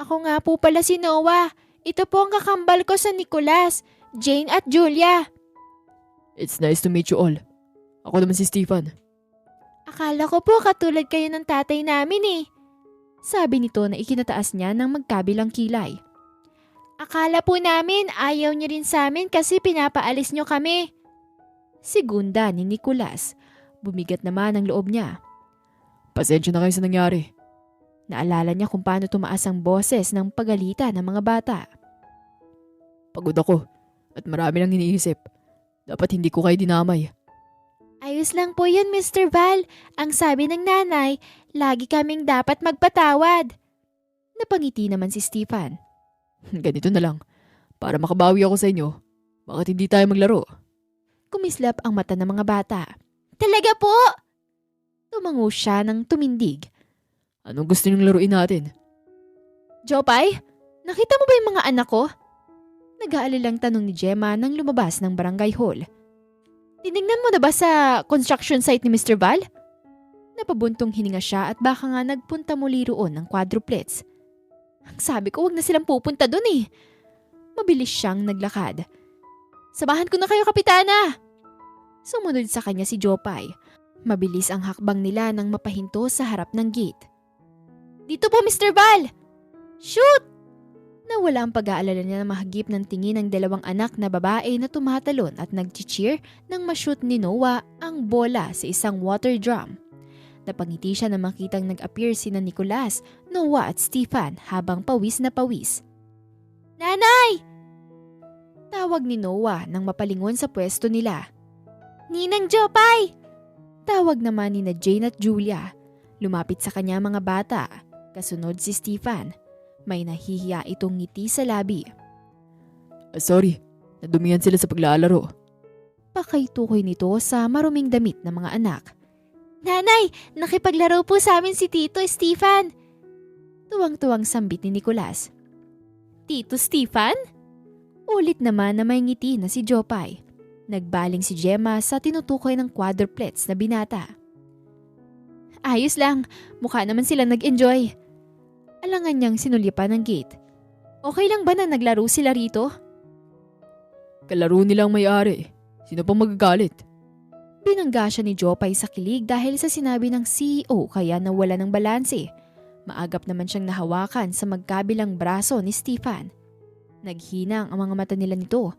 Ako nga po pala si Noah. Ito po ang kakambal ko sa Nicolas, Jane at Julia. It's nice to meet you all. Ako naman si Stephen. Akala ko po katulad kayo ng tatay namin eh. Sabi nito na ikinataas niya ng magkabilang kilay. Akala po namin ayaw niyo rin sa amin kasi pinapaalis niyo kami. Segunda ni Nicolas. Bumigat naman ang loob niya. Pasensya na kayo sa nangyari. Naalala niya kung paano tumaas ang boses ng pagalitan ng mga bata. Pagod ako at marami lang iniisip. Dapat hindi ko kayo dinamay. Ayos lang po yun, Mr. Val. Ang sabi ng nanay, lagi kaming dapat magpatawad. Napangiti naman si Stephen. Ganito na lang. Para makabawi ako sa inyo, bakit hindi tayo maglaro? Kumislap ang mata ng mga bata. Talaga po? Tumango siya ng tumindig. Anong gusto niyong laruin natin? Jopay, nakita mo ba yung mga anak ko? Nag-aalilang tanong ni Gemma nang lumabas ng barangay hall. Tinignan mo na ba sa construction site ni Mr. Val? Napabuntong hininga siya at baka nga nagpunta muli roon ng quadruplets. Ang sabi ko wag na silang pupunta doon eh. Mabilis siyang naglakad. Samahan ko na kayo, Kapitana! Sumunod sa kanya si Jopay. Mabilis ang hakbang nila nang mapahinto sa harap ng gate. Dito po, Mr. Val! Shoot! Nawala ang pag-aalala niya na mahagip ng tingin ng dalawang anak na babae na tumatalon at nag-cheer nang ma-shoot ni Noah ang bola sa isang water drum. Napangiti siya na makitang nag-appear sina Nicolas, Noah at Stephen habang pawis na pawis. Nanay! Tawag ni Noah nang mapalingon sa pwesto nila. Ninang Jopay! Tawag naman ni na Jane at Julia. Lumapit sa kanya mga bata. Kasunod si Stephen. May nahihiya itong ngiti sa labi. Sorry, nadumihan sila sa paglalaro. Pakay-tukoy nito sa maruming damit ng mga anak. Nanay, nakipaglaro po sa amin si Tito Stephen. Tuwang-tuwang sambit ni Nicolas. Tito Stephen? Ulit naman na may ngiti na si Jopay. Nagbaling si Gemma sa tinutukoy ng quadruplets na binata. Ayos lang, mukha naman silang nag-enjoy. Alangan niyang sinulipan ng gate. Okay lang ba na naglaro sila rito? Kalaro nilang may-ari. Sino pang magagalit? Binangga siya ni Jopay sa kilig dahil sa sinabi ng CEO kaya nawala ng balanse. Maagap naman siyang nahawakan sa magkabilang braso ni Stephen. Naghinang ang mga mata nila nito.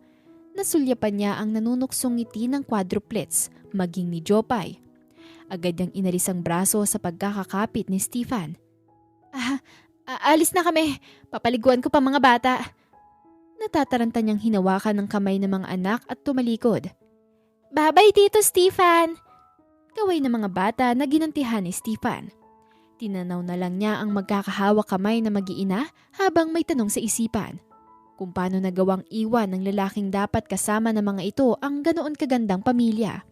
Nasulyapan niya ang nanunuksong ngiti ng quadruplets, maging ni Jopay. Agad niyang inalis ang braso sa pagkakakapit ni Stephen. Alis na kami. Papaliguan ko pa mga bata. Natataranta niyang hinawakan ng kamay ng mga anak at tumalikod. Babay, Tito Stephen! Kaway ng mga bata na ginantihan ni Stephen. Tinanaw na lang niya ang magkakahawak kamay na mag-iina habang may tanong sa isipan. Kung paano nagawang iwan ng lalaking dapat kasama ng mga ito ang ganoon kagandang pamilya.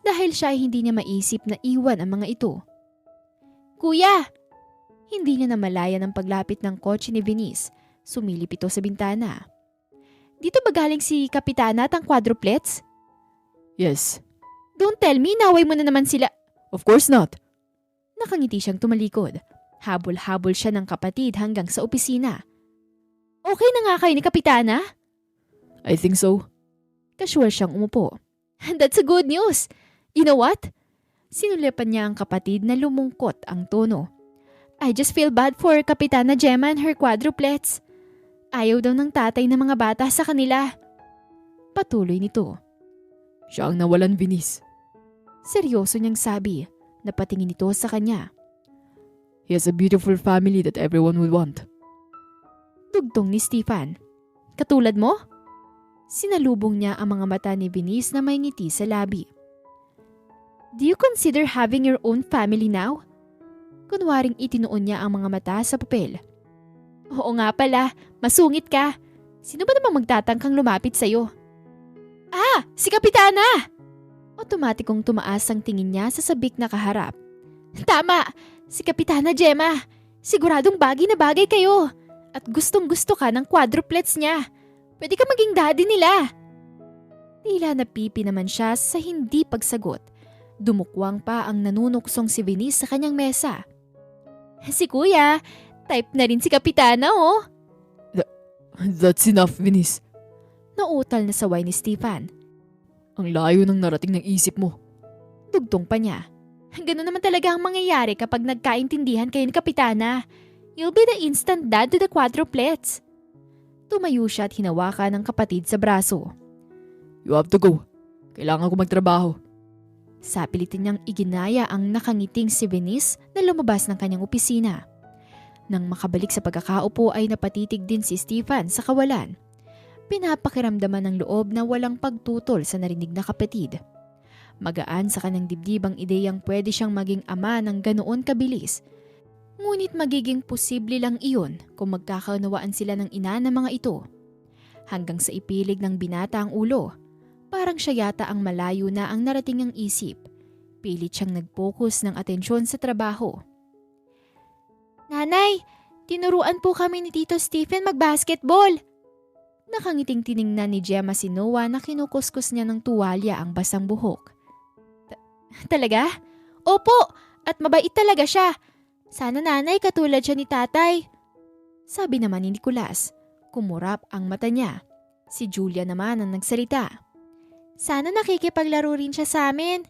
Dahil siya ay hindi niya maisip na iwan ang mga ito. Kuya! Hindi niya namalaya ng paglapit ng kotse ni Venice. Sumilip ito sa bintana. Dito ba galing si Kapitana at ang quadruplets? Yes. Don't tell me, naway mo na naman sila. Of course not. Nakangiti siyang tumalikod. Habol-habol siya ng kapatid hanggang sa opisina. Okay na nga kayo ni Kapitana? I think so. Casual siyang umupo. That's a good news. You know what? Sinulipan niya ang kapatid na lumungkot ang tono. I just feel bad for Kapitana Gemma and her quadruplets. Ayaw daw ng tatay ng mga bata sa kanila. Patuloy nito. Siya ang nawalan, Venice. Seryoso niyang sabi, napatingin ito sa kanya. He has a beautiful family that everyone would want. Dugtong ni Stefan. Katulad mo? Sinalubong niya ang mga mata ni Venice na may ngiti sa labi. Do you consider having your own family now? Kunwaring itinuon niya ang mga mata sa papel. Oo nga pala, masungit ka. Sino ba namang magtatangkang lumapit sa'yo? Ah, si Kapitana! Otomatikong tumaas ang tingin niya sa sabik na kaharap. Tama, si Kapitana Gemma. Siguradong bagay na bagay kayo. At gustong gusto ka ng quadruplets niya. Pwede ka maging daddy nila. Tila napipi naman siya sa hindi pagsagot. Dumukwang pa ang nanunuksong si Venice sa kanyang mesa. Si Kuya, type na rin si Kapitana oh. That's enough, Venice. Nautal na saway ni Stefan. Ang layo ng narating ng isip mo. Dugtong pa niya. Ganun naman talaga ang mangyayari kapag nagkaintindihan kayo ni Kapitana. You'll be the instant dad to the quadruplets. Tumayo siya at hinawakan ng kapatid sa braso. You have to go. Kailangan ko magtrabaho. Sapilitin niyang iginaya ang nakangiting si Venice na lumabas ng kanyang opisina. Nang makabalik sa pagkakaupo ay napatitig din si Stefan sa kawalan. Pinapakiramdaman ng loob na walang pagtutol sa narinig na kapatid. Magaan sa kanyang dibdib ang ideyang pwede siyang maging ama ng ganoon kabilis. Ngunit magiging posible lang iyon kung magkakaunawaan sila ng ina ng mga ito. Hanggang sa ipilig ng binata ang ulo, parang siya yata ang malayo na ang narating ang isip. Pilit siyang nag-focus ng atensyon sa trabaho. Nanay, tinuruan po kami ni Tito Stephen mag-basketball. Nakangiting tiningnan ni Gemma si Noah na kinukuskus niya ng tuwalya ang basang buhok. Talaga? Opo, at mabait talaga siya. Sana nanay katulad siya ni tatay. Sabi naman ni Nicolas. Kumurap ang mata niya. Si Julia naman ang nagsalita. Sana nakikipaglaro rin siya sa amin.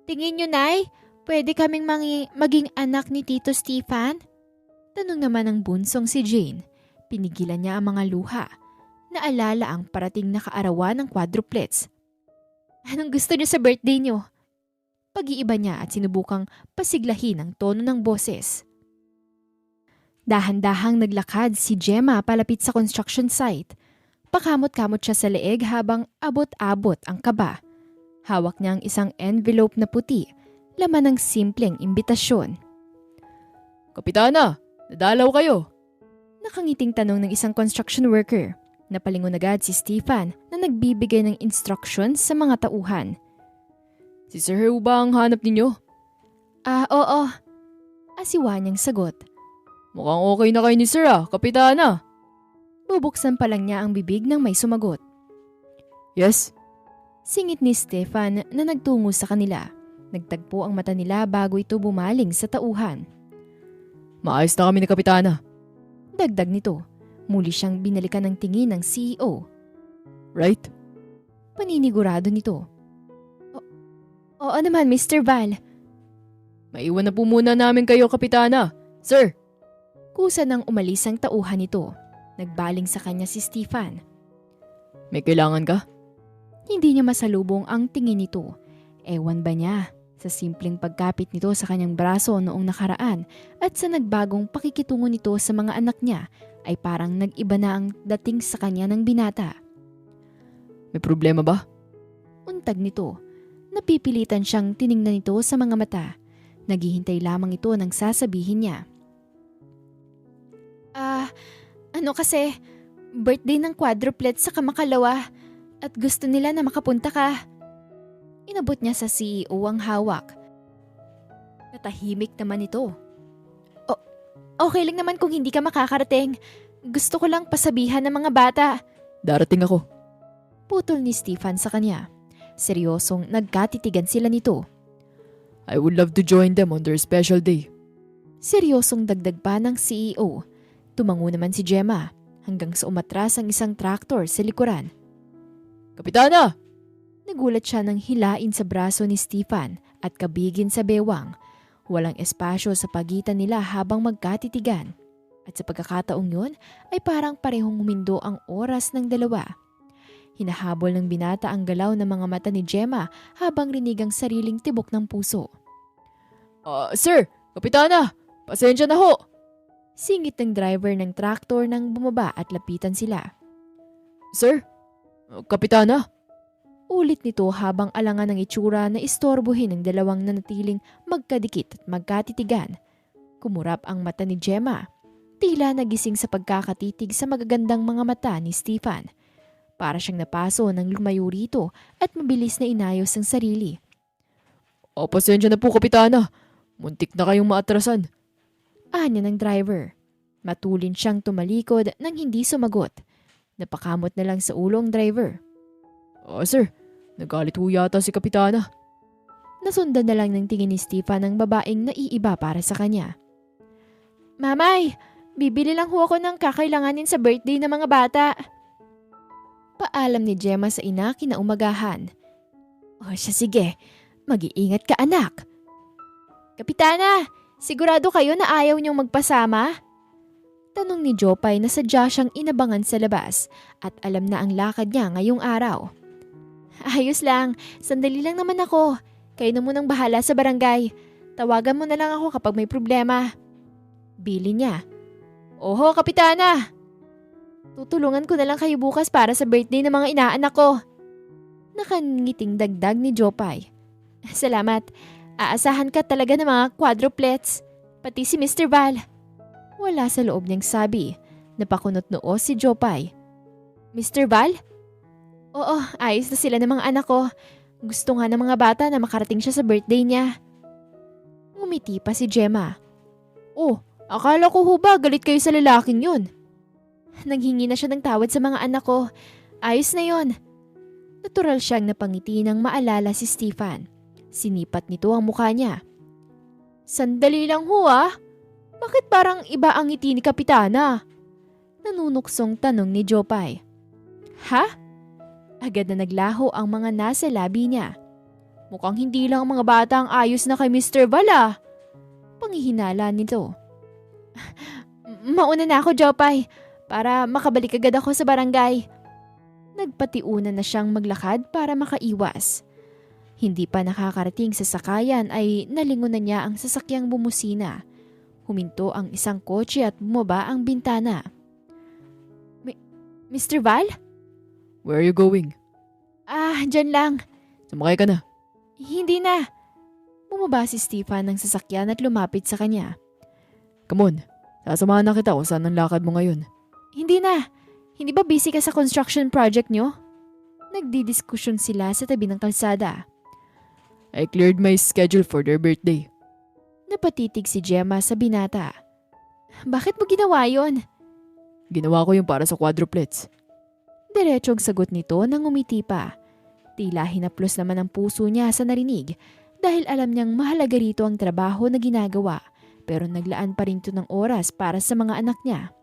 Tingin niyo, Nay, pwede kaming maging anak ni Tito Stefan? Tanong naman ng bunsong si Jane. Pinigilan niya ang mga luha. Naalala ang parating na kaarawan ng quadruplets. Anong gusto niyo sa birthday niyo? Pag-iiba niya at sinubukang pasiglahin ang tono ng boses. Dahan-dahang naglakad si Gemma palapit sa construction site. Pakamot-kamot siya sa leeg habang abot-abot ang kaba. Hawak niya ang isang envelope na puti, laman ng simpleng imbitasyon. Kapitana, nadalaw kayo. Nakangiting tanong ng isang construction worker. Napalingon agad si Stefan na nagbibigay ng instructions sa mga tauhan. Si Sir Hugh ba ang hanap ninyo? Oo. Asiwa niyang sagot. Mukhang okay na kayo ni Sir Kapitana. Bubuksan pa lang niya ang bibig nang may sumagot. Yes. Singit ni Stefan na nagtungo sa kanila. Nagtagpo ang mata nila bago ito bumaling sa tauhan. Maayos na kami ni Kapitana. Dagdag nito. Muli siyang binalikan ng tingin ng CEO. Right? Paninigurado nito. Oo naman, Mr. Val. Maiwan na po muna namin kayo, Kapitana. Sir! Kusa nang umalis ang tauhan nito. Nagbaling sa kanya si Stefan. May kailangan ka? Hindi niya masalubong ang tingin nito. Ewan ba niya sa simpleng pagkapit nito sa kanyang braso noong nakaraan at sa nagbagong pakikitungo nito sa mga anak niya ay parang nag-iba na ang dating sa kanya ng binata. May problema ba? Untag nito. Napipilitan siyang tiningnan ito sa mga mata. Naghihintay lamang ito ng sasabihin niya. Kasi, birthday ng quadruplets sa Kamakalawa at gusto nila na makapunta ka. Inabot niya sa CEO ang hawak. Natahimik naman ito. Okay lang naman kung hindi ka makakarating. Gusto ko lang pasabihan ng mga bata. Darating ako. Putol ni Stefan sa kanya. Seryosong nagkatitigan sila nito. I would love to join them on their special day. Seryosong dagdag pa ng CEO. Tumango naman si Gemma hanggang sa umatras ang isang traktor sa likuran. Kapitana! Nagulat siya nang hilain sa braso ni Stefan at kabigin sa bewang. Walang espasyo sa pagitan nila habang magkatitigan. At sa pagkakataong yun ay parang parehong humindo ang oras ng dalawa. Hinahabol ng binata ang galaw ng mga mata ni Gemma habang rinig ang sariling tibok ng puso. Sir, Kapitana, pasensya na ho. Singit ng driver ng traktor nang bumaba at lapitan sila. Sir, Kapitana. Ulit nito habang alangan ng itsura na istorbohin ng dalawang nanatiling magkadikit at magkatitigan. Kumurap ang mata ni Gemma. Tila nagising sa pagkakatitig sa magagandang mga mata ni Stefan. Para siyang napaso ng lumayo rito at mabilis na inayos ang sarili. Pasensya na po, Kapitana. Muntik na kayong maatrasan. Anya ng driver. Matulin siyang tumalikod nang hindi sumagot. Napakamot na lang sa ulo ang driver. Sir, nagalit ho yata si Kapitana. Nasundan na lang ng tingin ni Stefan ang babaeng naiiba para sa kanya. Mamay, bibili lang ho ako ng kakailanganin sa birthday ng mga bata. Paalam ni Gemma sa ina kinaumagahan. Siya sige, mag-iingat ka anak. Kapitana, sigurado kayo na ayaw niyong magpasama? Tanong ni Jopay na sadya siyang inabangan sa labas at alam na ang lakad niya ngayong araw. Ayos lang, sandali lang naman ako. Kayo na munang bahala sa barangay. Tawagan mo na lang ako kapag may problema. Bili niya. Oho, Kapitana! Tutulungan ko na lang kayo bukas para sa birthday ng mga inaanak ko. Nakangiting dagdag ni Jopay. Salamat. Aasahan ka talaga ng mga quadruplets. Pati si Mr. Val. Wala sa loob niyang sabi. Napakunot noo si Jopay. Mr. Val? Oo, ayos na sila ng mga anak ko. Gusto nga ng mga bata na makarating siya sa birthday niya. Ngumiti pa si Gemma. Akala ko ho ba galit kayo sa lalaking yun? Nanghingi na siya ng tawad sa mga anak ko. Ayos na yon. Natural siyang napangiti nang maalala si Stefan. Sinipat nito ang mukha niya. Sandali lang ho ah. Bakit parang iba ang ngiti ni Kapitana? Nanunuksong tanong ni Jopay. Ha? Agad na naglaho ang mga nasa labi niya. Mukhang hindi lang ang mga bata ang ayos na kay Mr. Val ah. Panghihinala nito. Mauna na ako, Jopay. Para makabalik agad ako sa barangay. Nagpatiunan na siyang maglakad para makaiwas. Hindi pa nakakarating sa sakayan ay nalingon na niya ang sasakyang bumusina. Huminto ang isang kotse at bumaba ang bintana. Mr. Val? Where are you going? Dyan lang. Sumakay ka na. Hindi na. Bumaba si Stefan ng sasakyan at lumapit sa kanya. Come on, sasamahan na kita kung saan ang lakad mo ngayon. Hindi na. Hindi ba busy ka sa construction project nyo? Nagdidiskusyon sila sa tabi ng kalsada. I cleared my schedule for their birthday. Napatitig si Gemma sa binata. Bakit mo ginawa yon? Ginawa ko yung para sa quadruplets. Diretsong sagot nito nang umiti pa. Tila hinaplos naman ang puso niya sa narinig dahil alam niyang mahalaga rito ang trabaho na ginagawa pero naglaan pa rin ito ng oras para sa mga anak niya.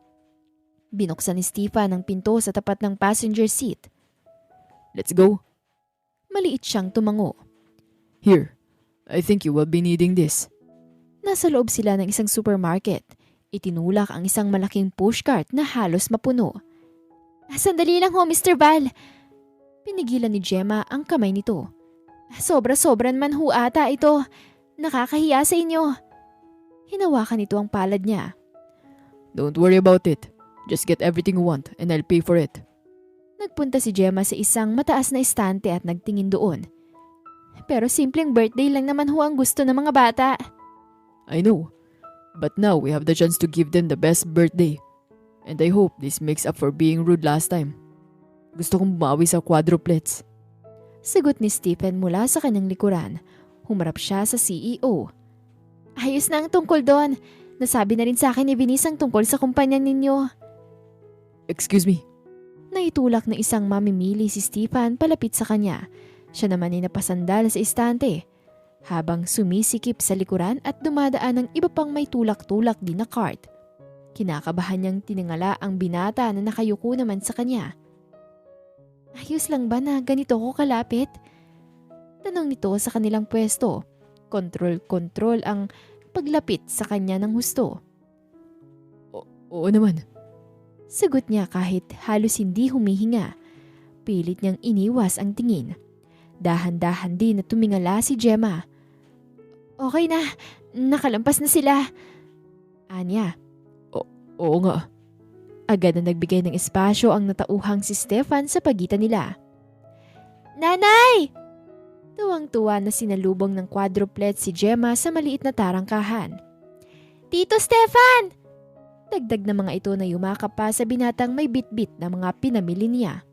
Binuksan ni Stefan ang pinto sa tapat ng passenger seat. Let's go. Maliit siyang tumango. Here, I think you will be needing this. Nasa loob sila ng isang supermarket. Itinulak ang isang malaking pushcart na halos mapuno. Sandali lang ho, Mr. Val. Pinigilan ni Gemma ang kamay nito. Sobra-sobra naman ho ata ito. Nakakahiya sa inyo. Hinawakan nito ang palad niya. Don't worry about it. Just get everything you want and I'll pay for it. Nagpunta si Gemma sa isang mataas na estante at nagtingin doon. Pero simpleng birthday lang naman ho ang gusto ng mga bata. I know. But now we have the chance to give them the best birthday. And I hope this makes up for being rude last time. Gusto kong bumawi sa quadruplets. Sagot ni Stephen mula sa kanyang likuran. Humarap siya sa CEO. Ayos na ang tungkol doon. Nasabi na rin sa akin ni Venice ang tungkol sa kumpanya ninyo. Excuse me. Naitulak ng isang mamimili si Stefan palapit sa kanya. Siya naman ay napasandal sa istante. Habang sumisikip sa likuran at dumadaan ng iba pang may tulak-tulak din na cart. Kinakabahan niyang tiningala ang binata na nakayuko naman sa kanya. Ayos lang ba na ganito ko kalapit? Tanong nito sa kanilang pwesto. Kontrol-kontrol ang paglapit sa kanya ng husto. Oo naman. Sagot niya kahit halos hindi humihinga. Pilit niyang iniwas ang tingin. Dahan-dahan din na tumingala si Gemma. Okay na, nakalampas na sila. Anya. Oo nga. Agad na nagbigay ng espasyo ang natauhang si Stefan sa pagitan nila. Nanay! Tuwang-tuwa na sinalubong ng quadruplet si Gemma sa maliit na tarangkahan. Tito Stefan! Dagdag na mga ito na yumakap pa sa binatang may bitbit na mga pinamili niya.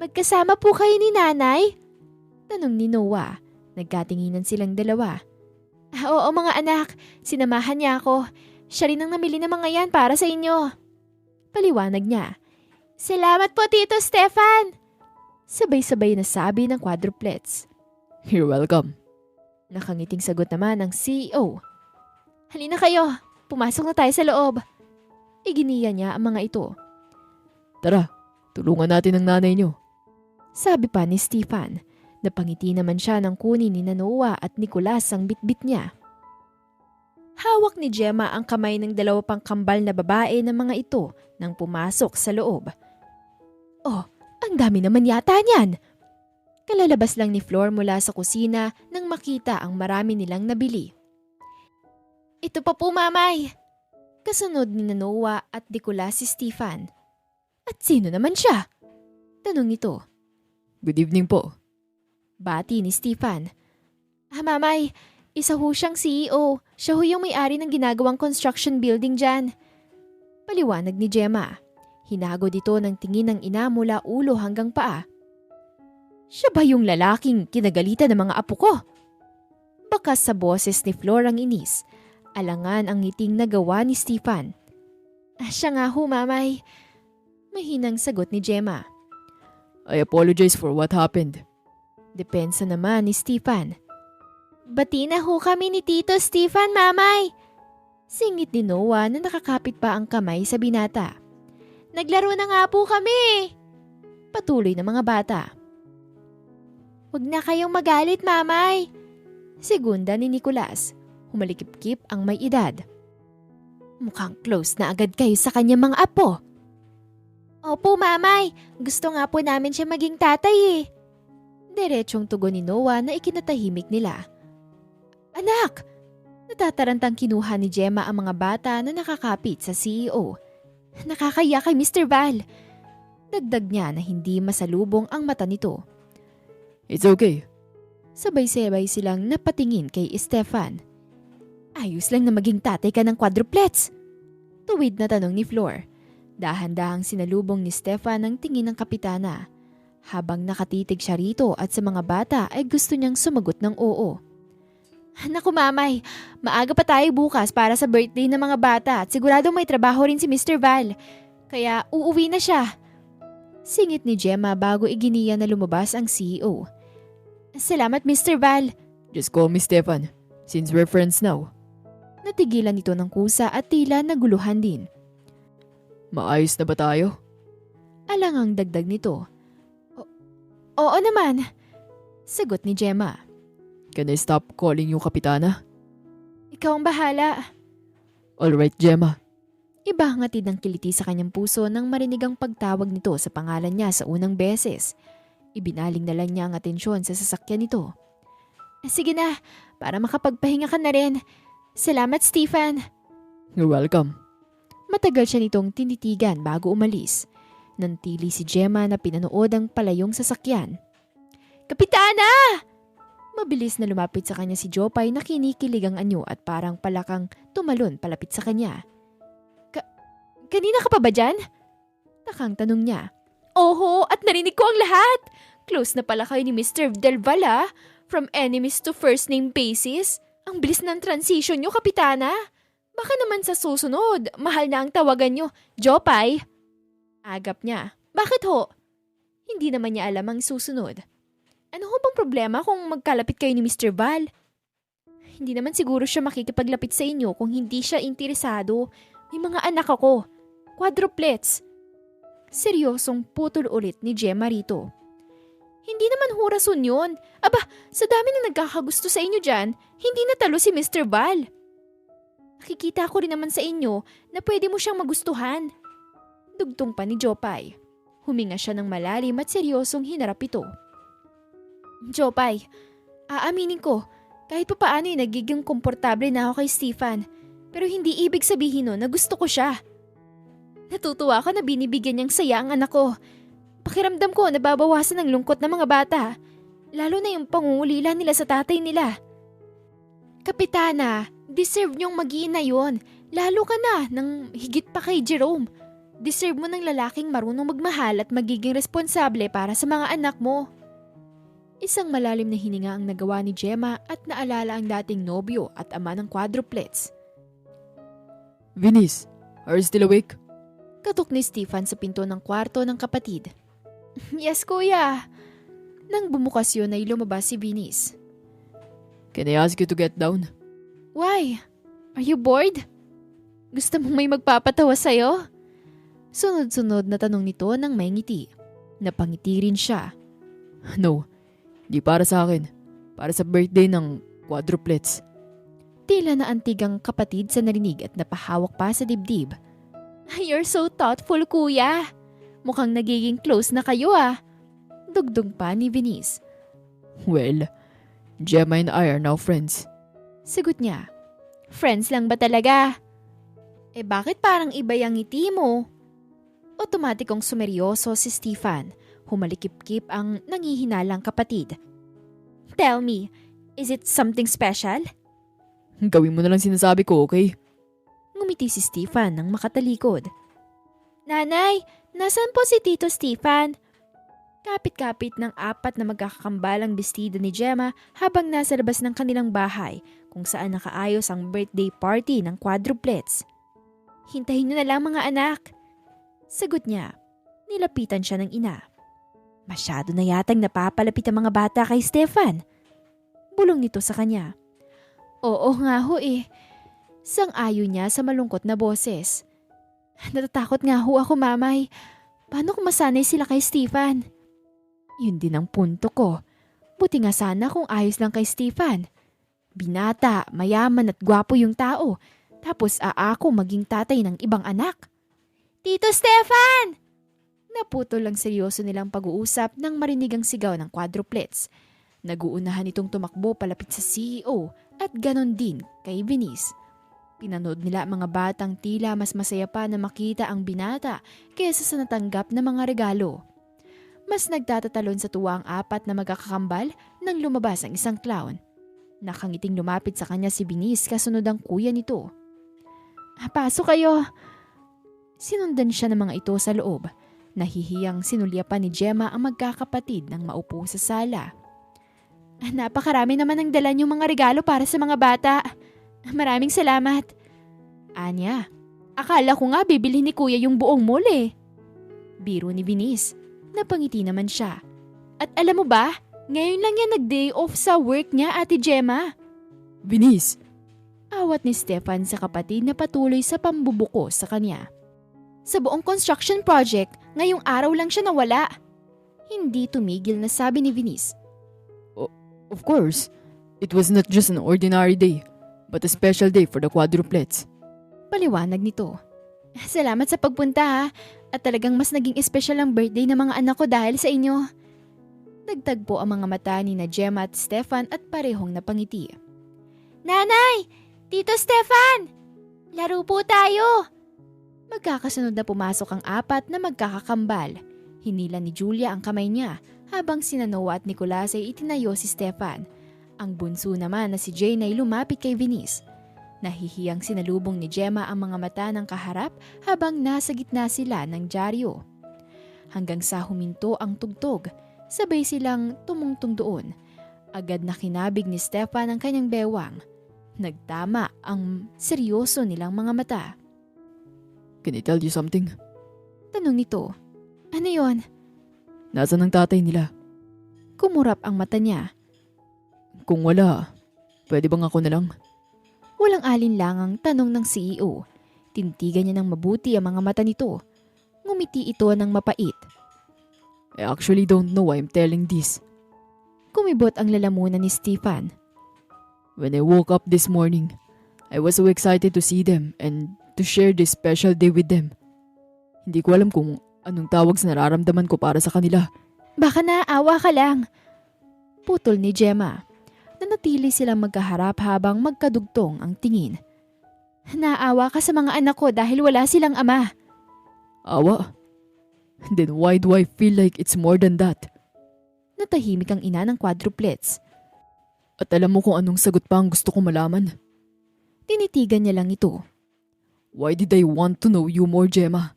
Magkasama po kayo ni nanay? Tanong ni Noah. Nagkatinginan silang dalawa. Oo mga anak, sinamahan niya ako. Siya rin ang namili ng mga yan para sa inyo. Paliwanag niya. Salamat po Tito Stefan! Sabay-sabay na sabi ng quadruplets. You're welcome. Nakangiting sagot naman ng CEO. Halina kayo, pumasok na tayo sa loob. Iginiya niya ang mga ito. Tara, tulungan natin ang nanay niyo. Sabi pa ni Stefan. Napangiti naman siya ng kunin ni Noah at Nicolas ang bitbit niya. Hawak ni Gemma ang kamay ng dalawa pang kambal na babae ng mga ito nang pumasok sa loob. Oh, ang dami naman yata niyan! Kalalabas lang ni Flor mula sa kusina nang makita ang marami nilang nabili. Ito pa po mamay! Kasunod ni Noah at Nicolas si Stefan. At sino naman siya? Tanong nito. Good evening po. Bati ni Stefan. Mamay, isa ho siyang CEO. Siya ho yung may-ari ng ginagawang construction building dyan. Paliwanag ni Gemma. Hinago dito ng tingin ng ina mula ulo hanggang paa. Siya ba yung lalaking kinagalitan ng mga apo ko? Bakas sa boses ni Flor ang inis. Alangan ang ngiting nagawa ni Stefan. Siya nga ho, mamay. Mahinang sagot ni Gemma. I apologize for what happened. Depensa naman ni Stefan. Bati na ho kami ni Tito Stefan, mamay. Singit ni Noah na nakakapit pa ang kamay sa binata. Naglaro na nga po kami. Patuloy ng mga bata. Huwag na kayong magalit, mamay. Segunda ni Nicolas. Humalikip-kip ang may edad. Mukhang close na agad kayo sa kanyang mga apo. Opo, mamay. Gusto nga po namin siya maging tatay eh. Diretsong tugon ni Noah na ikinatahimik nila. Anak! Natatarantang kinuha ni Gemma ang mga bata na nakakapit sa CEO. Nakakaya kay Mr. Val. Dagdag niya na hindi masalubong ang mata nito. It's okay. Sabay-sabay silang napatingin kay Stefan. Ayos lang na maging tatay ka ng quadruplets. Tuwid na tanong ni Flor. Dahan-dahang sinalubong ni Stefan ang tingin ng kapitana. Habang nakatitig siya rito at sa mga bata ay gusto niyang sumagot ng oo. Naku mamay, maaga pa tayo bukas para sa birthday ng mga bata at siguradong may trabaho rin si Mr. Val. Kaya uuwi na siya. Singit ni Gemma bago iginiya na lumabas ang CEO. Salamat Mr. Val. Just call me Stefan, since we're friends now. Natigilan ito ng kusa at tila naguluhan din. Maayos na ba tayo? Alangang dagdag nito. Oo naman. Sagot ni Gemma. Can I stop calling you kapitana? Ikaw ang bahala. Alright, Gemma. Iba hatid ng kiliti sa kanyang puso nang marinig ang pagtawag nito sa pangalan niya sa unang beses. Ibinaling na lang niya ang atensyon sa sasakyan nito. Sige na, para makapagpahinga ka na rin. Salamat, Stefan. You're welcome. Matagal siya nitong tinitigan bago umalis. Nantili si Gemma na pinanood ang palayong sasakyan. Kapitana! Mabilis na lumapit sa kanya si Jopay na kinikilig ang anyo at parang palakang tumalon palapit sa kanya. Kanina ka pa ba dyan? Takang tanong niya. Oho, at narinig ko ang lahat. Close na pala kayo ni Mr. Del Val ah. From enemies to first name basis. Ang bilis ng transition nyo, Kapitana. Baka naman sa susunod, mahal na ang tawagan nyo, Jopay. Agap niya. Bakit ho? Hindi naman niya alam ang susunod. Ano ho bang problema kung magkalapit kayo ni Mr. Val? Hindi naman siguro siya makikipaglapit sa inyo kung hindi siya interesado. May mga anak ako. Quadruplets. Seryosong putol ulit ni Gemma rito. Hindi naman ho rason yun. Aba, sa dami na nagkakagusto sa inyo dyan, hindi natalo si Mr. Val. Nakikita ko rin naman sa inyo na pwede mo siyang magustuhan. Dugtong pa ni Jopay. Huminga siya ng malalim at seryosong hinarap ito. Jopay, aaminin ko, kahit pa paano nagiging komportable na ako kay Stefan. Pero hindi ibig sabihin nun na gusto ko siya. Natutuwa ako na binibigyan niyang saya ang anak ko. Pakiramdam ko nababawasan ang lungkot ng mga bata. Lalo na yung pangungulila nila sa tatay nila. Kapitana, deserve niyong mag-iina yun. Lalo ka na nang higit pa kay Jerome. Deserve mo ng lalaking marunong magmahal at magiging responsable para sa mga anak mo. Isang malalim na hininga ang nagawa ni Gemma at naalala ang dating nobyo at ama ng quadruplets. Venice, are you still awake? Katok ni Stefan sa pinto ng kwarto ng kapatid. Yes, kuya. Nang bumukas yun ay lumabas si Venice. Can I ask you to get down? Why? Are you bored? Gusto mong may magpapatawa sa'yo? Sunod-sunod na tanong nito ng may ngiti. Napangiti rin siya. No, di para sa akin. Para sa birthday ng quadruplets. Tila na antigang kapatid sa narinig at napahawak pa sa dibdib. You're so thoughtful, kuya. Mukhang nagiging close na kayo ah. Dugdug pa ni Venice. Well, Gemma and I are now friends. Sagot niya. Friends lang ba talaga? Eh bakit parang iba yung ngiti mo? Otomatikong sumeryoso si Stefan. Humalikip-kip ang nangihinalang kapatid. Tell me, is it something special? Gawin mo na lang sinasabi ko, okay? Ngumiti si Stefan nang makatalikod. Nanay, nasan po si Tito Stefan? Kapit-kapit ng apat na magkakakambalang bestida ni Gemma habang nasa labas ng kanilang bahay kung saan nakaayos ang birthday party ng quadruplets. Hintayin niyo na lang mga anak. Sagot niya. Nilapitan siya ng ina. Masyado na yatang napapalapit ang mga bata kay Stefan. Bulong nito sa kanya. Oo nga ho eh. Sang-ayon niya sa malungkot na boses. Natatakot nga ho ako, mamay. Paano kung masanay sila kay Stefan? Yun din ang punto ko. Buti nga sana kung ayos lang kay Stefan. Binata, mayaman at gwapo yung tao. Tapos ako maging tatay ng ibang anak. Tito Stefan! Naputol lang seryoso nilang pag-uusap nang marinig ang sigaw ng quadruplets. Naguunahan itong tumakbo palapit sa CEO at ganon din kay Venice. Pinanood nila ang mga batang tila mas masaya pa na makita ang binata kaysa sa natanggap na mga regalo. Mas nagtatatalon sa tuwa ang apat na magkakakambal nang lumabas ang isang clown. Nakangiting lumapit sa kanya si Venice kasunod ang kuya nito. Pasok kayo. Sinundan siya ng mga ito sa loob. Nahihiyang sinulyapan ni Gemma ang magkakapatid nang maupo sa sala. Napakarami naman ang dala niyong mga regalo para sa mga bata. Maraming salamat. Anya, akala ko nga bibili ni kuya yung buong mall eh. Biro ni Venice. Napangiti naman siya. At alam mo ba, ngayon lang yan nag-day off sa work niya, Ate Gemma. Venice! Awat ni Stefan sa kapatid na patuloy sa pambubuko sa kanya. Sa buong construction project, ngayong araw lang siya nawala. Hindi tumigil na sabi ni Venice. Of course, it was not just an ordinary day, but a special day for the quadruplets. Paliwanag nito. Salamat sa pagpunta ha, at talagang mas naging espesyal ang birthday ng mga anak ko dahil sa inyo. Nagtagpo ang mga mata ni na Gemma at Stefan at parehong napangiti. Nanay! Tito Stefan! Laro po tayo! Magkakasunod na pumasok ang apat na magkakakambal. Hinila ni Julia ang kamay niya habang sina Noah at Nicolas ay itinayo si Stefan. Ang bunso naman na si Jane ay lumapit kay Venice. Nahihiyang sinalubong ni Gemma ang mga mata ng kaharap habang nasa gitna sila ng dyaryo. Hanggang sa huminto ang tugtog, sabay silang tumungtong doon. Agad na kinabig ni Stefan ang kanyang bewang. Nagtama ang seryoso nilang mga mata. Can I tell you something? Tanong nito. Ano yon? Nasaan ang tatay nila? Kumurap ang mata niya. Kung wala, pwede bang ako na lang? Walang alinlangang tanong ng CEO. Tintigan niya ng mabuti ang mga mata nito. Ngumiti ito ng mapait. I actually don't know why I'm telling this. Kumibot ang lalamunan ni Stefan. When I woke up this morning, I was so excited to see them and to share this special day with them. Hindi ko alam kung anong tawag sa nararamdaman ko para sa kanila. Baka naaawa ka lang. Putol ni Gemma. Nanatili silang magkaharap habang magkadugtong ang tingin. Naawa ka sa mga anak ko dahil wala silang ama. Awa? Then why do I feel like it's more than that? Natahimik ang ina ng quadruplets. At alam mo kung anong sagot pa ang gusto ko malaman? Tinitigan niya lang ito. Why did I want to know you more, Gemma?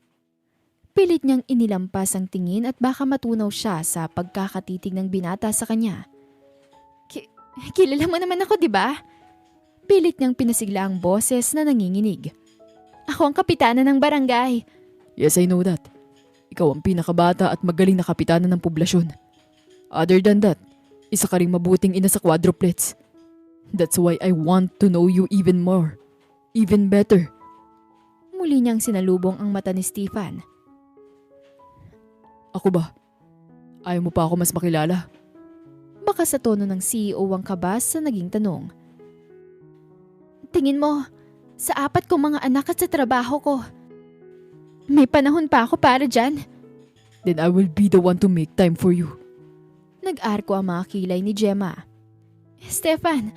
Pilit niyang inilampas ang tingin at baka matunaw siya sa pagkakatitig ng binata sa kanya. Kilala mo naman ako, di ba? Pilit niyang pinasigla ang boses na nanginginig. Ako ang kapitana ng barangay. Yes, I know that. Ikaw ang pinakabata at magaling na kapitana ng poblasyon. Other than that, isa ka ring mabuting ina sa quadruplets. That's why I want to know you even more. Even better. Muli niyang sinalubong ang mata ni Stefan. Ako ba? Ayaw mo pa ako mas makilala? Baka sa tono ng CEO ang kabas sa naging tanong. Tingin mo, sa 4 kong mga anak at sa trabaho ko, may panahon pa ako para dyan. Then I will be the one to make time for you. Nag-arko ang mga kilay ni Gemma. Stefan,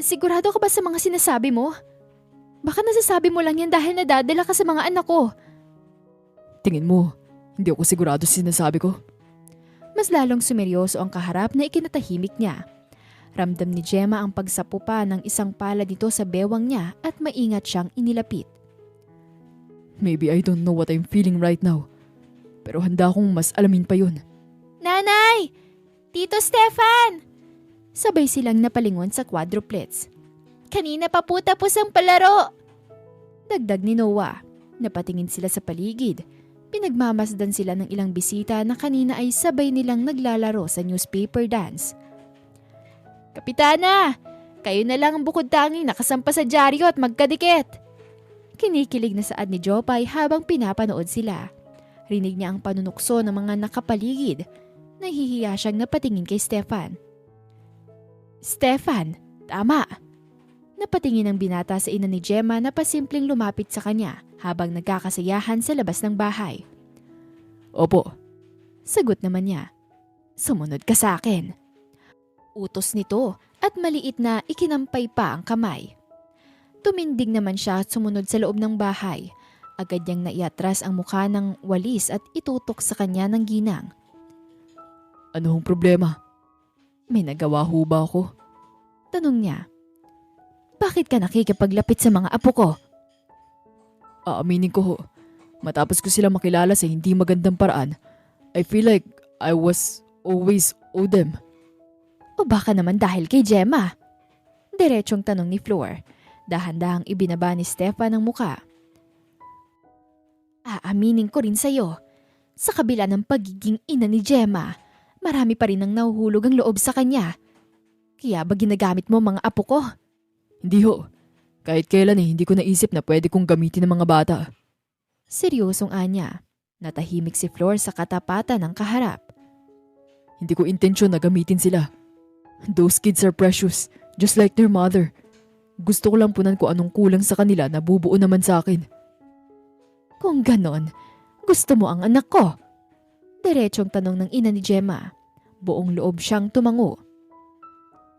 sigurado ka ba sa mga sinasabi mo? Baka nasasabi mo lang yan dahil nadadala ka sa mga anak ko. Tingin mo, hindi ako sigurado sa sinasabi ko? Mas lalong sumeryoso ang kaharap na ikinatahimik niya. Ramdam ni Gemma ang pagsapo pa ng isang pala dito sa bewang niya at maingat siyang inilapit. Maybe I don't know what I'm feeling right now. Pero handa akong mas alamin pa yun. Nanay! Tito Stefan! Sabay silang napalingon sa quadruplets. Kanina pa po tapos ang palaro! Dagdag ni Noah. Napatingin sila sa paligid. Pinagmamasdan sila ng ilang bisita na kanina ay sabay nilang naglalaro sa newspaper dance. Kapitana! Kayo na lang ang bukod tanging nakasampa sa dyaryo at magkadikit! Kinikilig na saad ni Jopay habang pinapanood sila. Rinig niya ang panunukso ng mga nakapaligid. Nahihiya siyang napatingin kay Stefan. Stefan, tama! Napatingin ang binata sa ina ni Gemma na pasimpleng lumapit sa kanya habang nagkakasayahan sa labas ng bahay. Opo. Sagot naman niya. Sumunod ka sa akin. Utos nito at maliit na ikinampay pa ang kamay. Tumindig naman siya at sumunod sa loob ng bahay. Agad niyang naiatras ang mukha ng walis at itutok sa kanya ng ginang. Ano ang problema? May nagawa ho ba ako? Tanong niya. Bakit ka nakikipaglapit sa mga apo ko? Aaminin ko ho. Matapos ko sila makilala sa hindi magandang paraan, I feel like I was always owe them. O baka naman dahil kay Gemma? Diretsong tanong ni Flor. Dahan-dahang ibinaba ni Stefan ang muka. Aaminin ko rin sa'yo. Sa kabila ng pagiging ina ni Gemma, marami pa rin ang nahuhulog ang loob sa kanya. Kaya ba ginagamit mo mga apo ko? Hindi ho. Kahit kailan hindi ko naisip na pwede kong gamitin ng mga bata. Seryosong anya. Natahimik si Flor sa katapatan ng kaharap. Hindi ko intensyon na gamitin sila. Those kids are precious, just like their mother. Gusto ko lang punan kung anong kulang sa kanila na bubuo naman sa akin. Kung ganon, gusto mo ang anak ko? Diretsong tanong ng ina ni Gemma. Buong loob siyang tumango.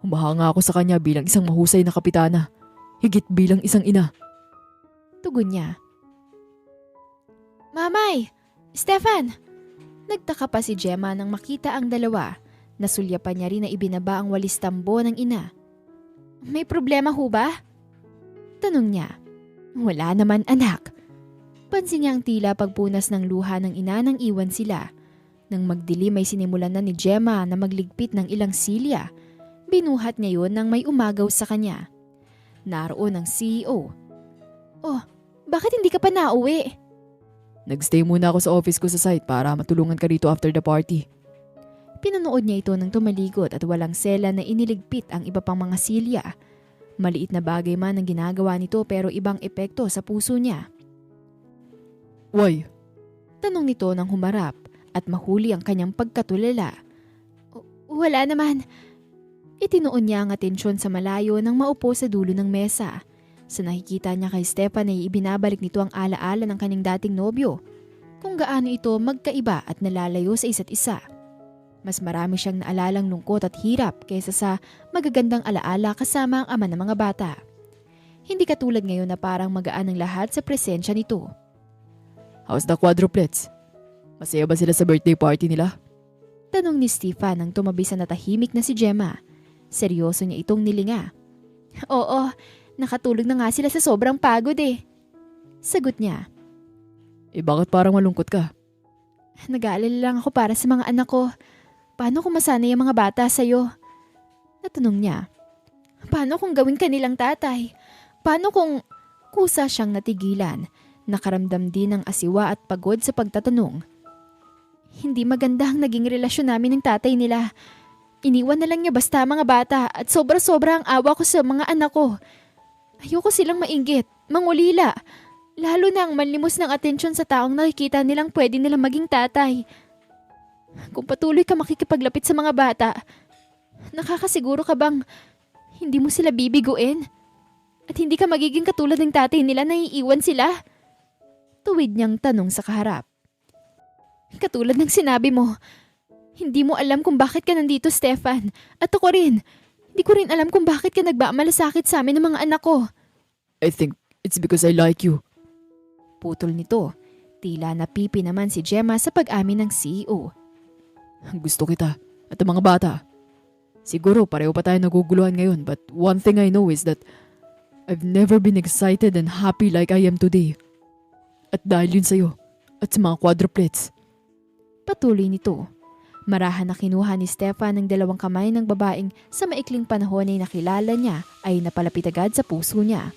Humahanga ako sa kanya bilang isang mahusay na kapitana. Higit bilang isang ina. Tugon niya. Mamay! Stefan! Nagtaka pa si Gemma nang makita ang dalawa. Nasulyapan niya rin na ibinaba ang walis tambo ng ina. May problema ho ba? Tanong niya. Wala naman anak. Pansin niya ang tila pagpunas ng luha ng ina nang iwan sila. Nang magdilim ay sinimulan na ni Gemma na magligpit ng ilang silya. Binuhat niya yun nang may umagaw sa kanya. Naroon ang CEO. Oh, bakit hindi ka pa nauwi? Nagstay muna ako sa office ko sa site para matulungan ka rito after the party. Pinanood niya ito nang tumaligot at walang sela na iniligpit ang iba pang mga silya. Maliit na bagay man ang ginagawa nito pero ibang epekto sa puso niya. Why? Tanong nito nang humarap at mahuli ang kanyang pagkatulala. Wala naman. Itinuon niya ang atensyon sa malayo nang maupo sa dulo ng mesa. Sa nakikita niya kay Stefan ay ibinabalik nito ang alaala ng kanyang dating nobyo, kung gaano ito magkaiba at nalalayo sa isa't isa. Mas marami siyang naalalang lungkot at hirap kaysa sa magagandang alaala kasama ang ama ng mga bata. Hindi katulad ngayon na parang magaan ang lahat sa presensya nito. How's the quadruplets? Masaya ba sila sa birthday party nila? Tanong ni Stefan nang tumabi sa natahimik na si Gemma. Seryoso niya itong nilinga. Oo, nakatulog na nga sila sa sobrang pagod eh. Sagot niya. Bakit parang malungkot ka? Nag-aalala lang ako para sa mga anak ko. Paano kung masanay ang mga bata sa'yo? Natanong niya. Paano kung gawin kanilang tatay? Paano kung kusa siyang natigilan? Nakaramdam din ng asiwa at pagod sa pagtatanong. Hindi maganda ang naging relasyon namin ng tatay nila. Iniwan na lang niya basta mga bata at sobra-sobra ang awa ko sa mga anak ko. Ayoko silang mainggit, mangulila. Lalo na ang manlimos ng atensyon sa taong nakikita nilang pwede nilang maging tatay. Kung patuloy ka makikipaglapit sa mga bata, nakakasiguro ka bang hindi mo sila bibiguin? At hindi ka magiging katulad ng tatay nila na iiwan sila? Tuwid niyang tanong sa kaharap. Katulad ng sinabi mo, hindi mo alam kung bakit ka nandito, Stefan. At ako rin. Hindi ko rin alam kung bakit ka nagmamalasakit sa amin ng mga anak ko. I think it's because I like you. Putol nito. Tila napipi naman si Gemma sa pag-amin ng CEO. Gusto kita at ang mga bata. Siguro pareho pa tayo naguguluhan ngayon, but one thing I know is that I've never been excited and happy like I am today. At dahil yun sa'yo at sa mga quadruplets. Patuloy nito. Marahan na kinuha ni Stefan ng dalawang kamay ng babaeng sa maikling panahon ay nakilala niya ay napalapit agad sa puso niya.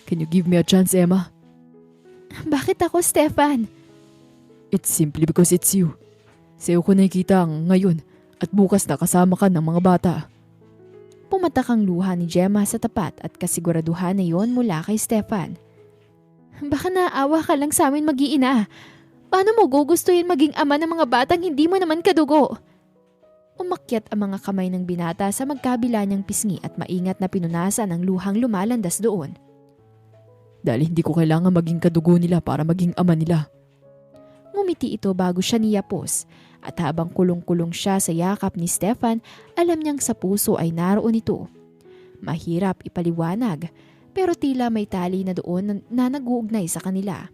Can you give me a chance, Emma? Bakit ako, Stefan? It's simply because it's you. Sa'yo ko nakikita ang ngayon at bukas na kasama ka ng mga bata. Pumatak ang luha ni Gemma sa tapat at kasiguraduhan na yon mula kay Stefan. Baka naawa ka lang sa amin mag-iina. Paano mo gugustuhin maging ama ng mga batang hindi mo naman kadugo? Umakyat ang mga kamay ng binata sa magkabila niyang pisngi at maingat na pinunasan ang luhang lumalandas doon. Dahil hindi ko kailangan maging kadugo nila para maging ama nila. Ngumiti ito bago siya niyapos at habang kulong-kulong siya sa yakap ni Stefan, alam niyang sa puso ay naroon ito. Mahirap ipaliwanag pero tila may tali na doon na nag-uugnay sa kanila.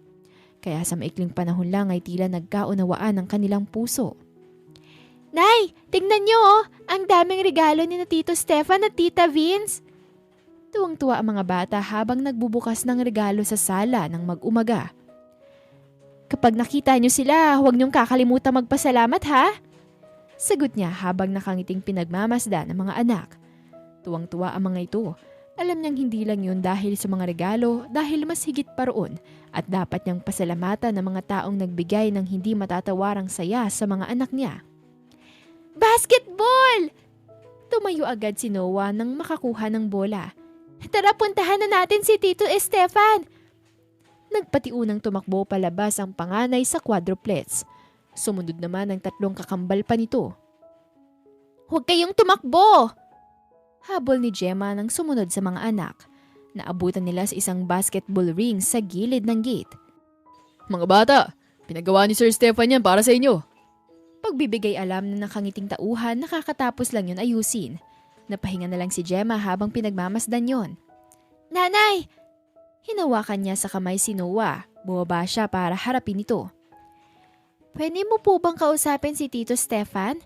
Kaya sa maikling panahon lang ay tila nagkaunawaan ang kanilang puso. Nay, tingnan niyo oh! Ang daming regalo ni na Tito Stefan at Tita Vince! Tuwang-tuwa ang mga bata habang nagbubukas ng regalo sa sala ng mag-umaga. Kapag nakita niyo sila, huwag niyong kakalimutan magpasalamat ha? Sagot niya habang nakangiting pinagmamasdan ng mga anak. Tuwang-tuwa ang mga ito. Alam niyang hindi lang yun dahil sa mga regalo, dahil mas higit pa roon at dapat niyang pasalamatan ng mga taong nagbigay ng hindi matatawarang saya sa mga anak niya. Basketball! Tumayo agad si Noah nang makakuha ng bola. Tara, puntahan na natin si Tito Estefan! Nagpatiunang tumakbo palabas ang panganay sa quadruplets. Sumunod naman ang tatlong kakambal pa nito. Huwag kayong tumakbo! Habol ni Gemma nang sumunod sa mga anak. Naabutan nila sa isang basketball ring sa gilid ng gate. Mga bata, pinagawa ni Sir Stefan yan para sa inyo. Pagbibigay alam na nakangiting tauhan, nakakatapos lang yun ayusin. Napahinga na lang si Gemma habang pinagmamasdan yon. Nanay! Hinawakan niya sa kamay si Noah. Bumaba siya para harapin ito. Pwede mo po bang kausapin si Tito Stefan?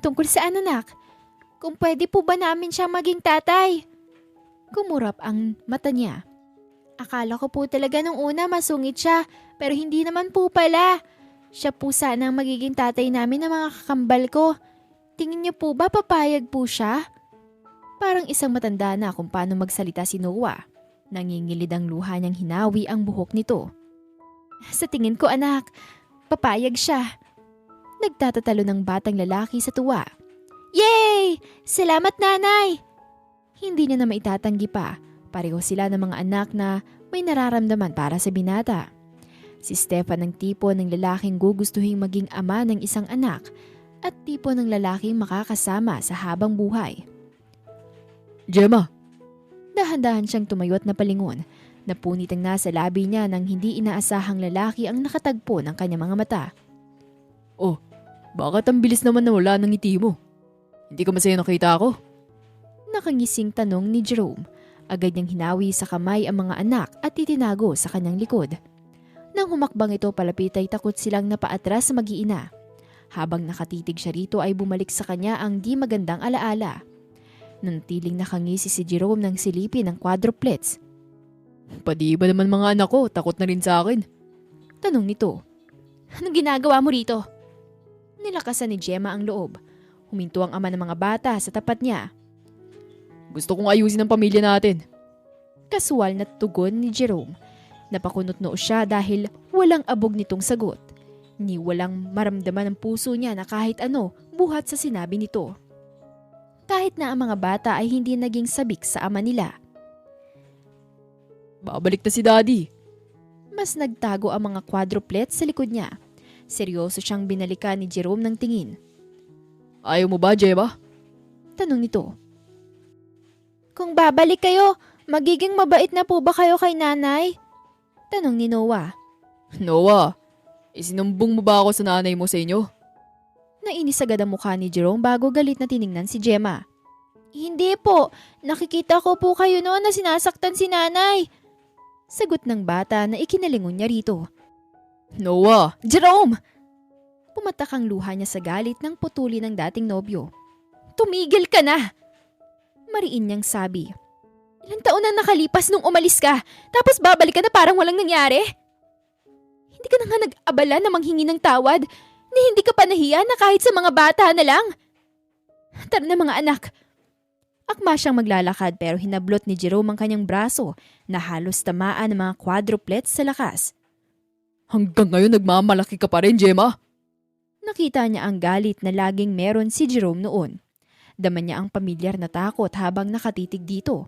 Tungkol saan, anak? Kung pwede po ba namin siyang maging tatay? Kumurap ang mata niya. Akala ko po talaga nung una masungit siya, pero hindi naman po pala. Siya po sana ang magiging tatay namin ng mga kakambal ko. Tingin niyo po ba papayag po siya? Parang isang matanda na kung paano magsalita si Noah. Nangingilid ang luha niyang hinawi ang buhok nito. Sa tingin ko, anak, papayag siya. Nagtatatalo ng batang lalaki sa tuwa. Yay! Salamat, nanay! Hindi niya na maitatanggi pa. Pareho sila ng mga anak na may nararamdaman para sa binata. Si Stefan ang tipo ng lalaking gugustuhin maging ama ng isang anak at tipo ng lalaking makakasama sa habang buhay. Gemma, Dahan-dahan siyang tumayo at napalingon. Napunit ang nasa labi niya nang hindi inaasahang lalaki ang nakatagpo ng kanyang mga mata. oh, bakit ang bilis naman nawala ng ngiti mo? Hindi ka masaya nakita ako? Nakangising tanong ni Jerome. Agad niyang hinawi sa kamay ang mga anak at itinago sa kanyang likod. Nang humakbang ito palapit ay takot silang napaatras sa mag-iina. Habang nakatitig siya rito ay bumalik sa kanya ang di magandang alaala. Nanatiling nakangisi si Jerome nang silipin ng quadruplets. Pati ba naman mga anak ko, takot na rin sa akin. Tanong nito. Anong ginagawa mo rito? Nilakasan ni Gemma ang loob. Huminto ang ama ng mga bata sa tapat niya. Gusto kong ayusin ang pamilya natin. Kasual na tugon ni Jerome. Napakunot noo siya dahil walang abog nitong sagot. Ni walang maramdaman ng puso niya na kahit ano buhat sa sinabi nito. Kahit na ang mga bata ay hindi naging sabik sa ama nila. Babalik na si Daddy. Mas nagtago ang mga quadruplets sa likod niya. Seryoso siyang binalikan ni Jerome ng tingin. Ayaw mo ba, Gemma? Tanong nito. Kung babalik kayo, magiging mabait na po ba kayo kay nanay? Tanong ni Noah. Noah, isinumbong mo ba ako sa nanay mo sa inyo? Nainis agad ang mukha ni Jerome bago galit na tiningnan si Gemma. Hindi po, nakikita ko po kayo noon na sinasaktan si nanay. Sagot ng bata na ikinalingon niya rito. Noah! Jerome! Pumatak ang luha niya sa galit ng putuli ng dating nobyo. Tumigil ka na! Mariin niyang sabi. Ilang taon na nakalipas nung umalis ka, tapos babalik ka na parang walang nangyari? Hindi ka na nga nag-abala na manghingi ng tawad, ni hindi ka pa nahiya na kahit sa mga bata na lang? Tara na mga anak. Akma siyang maglalakad pero hinablot ni Jerome ang kanyang braso na halos tamaan ng mga quadruplets sa lakas. Hanggang ngayon nagmamalaki ka pa rin, Gemma. Nakita niya ang galit na laging meron si Jerome noon. Dama niya ang pamilyar na takot habang nakatitig dito.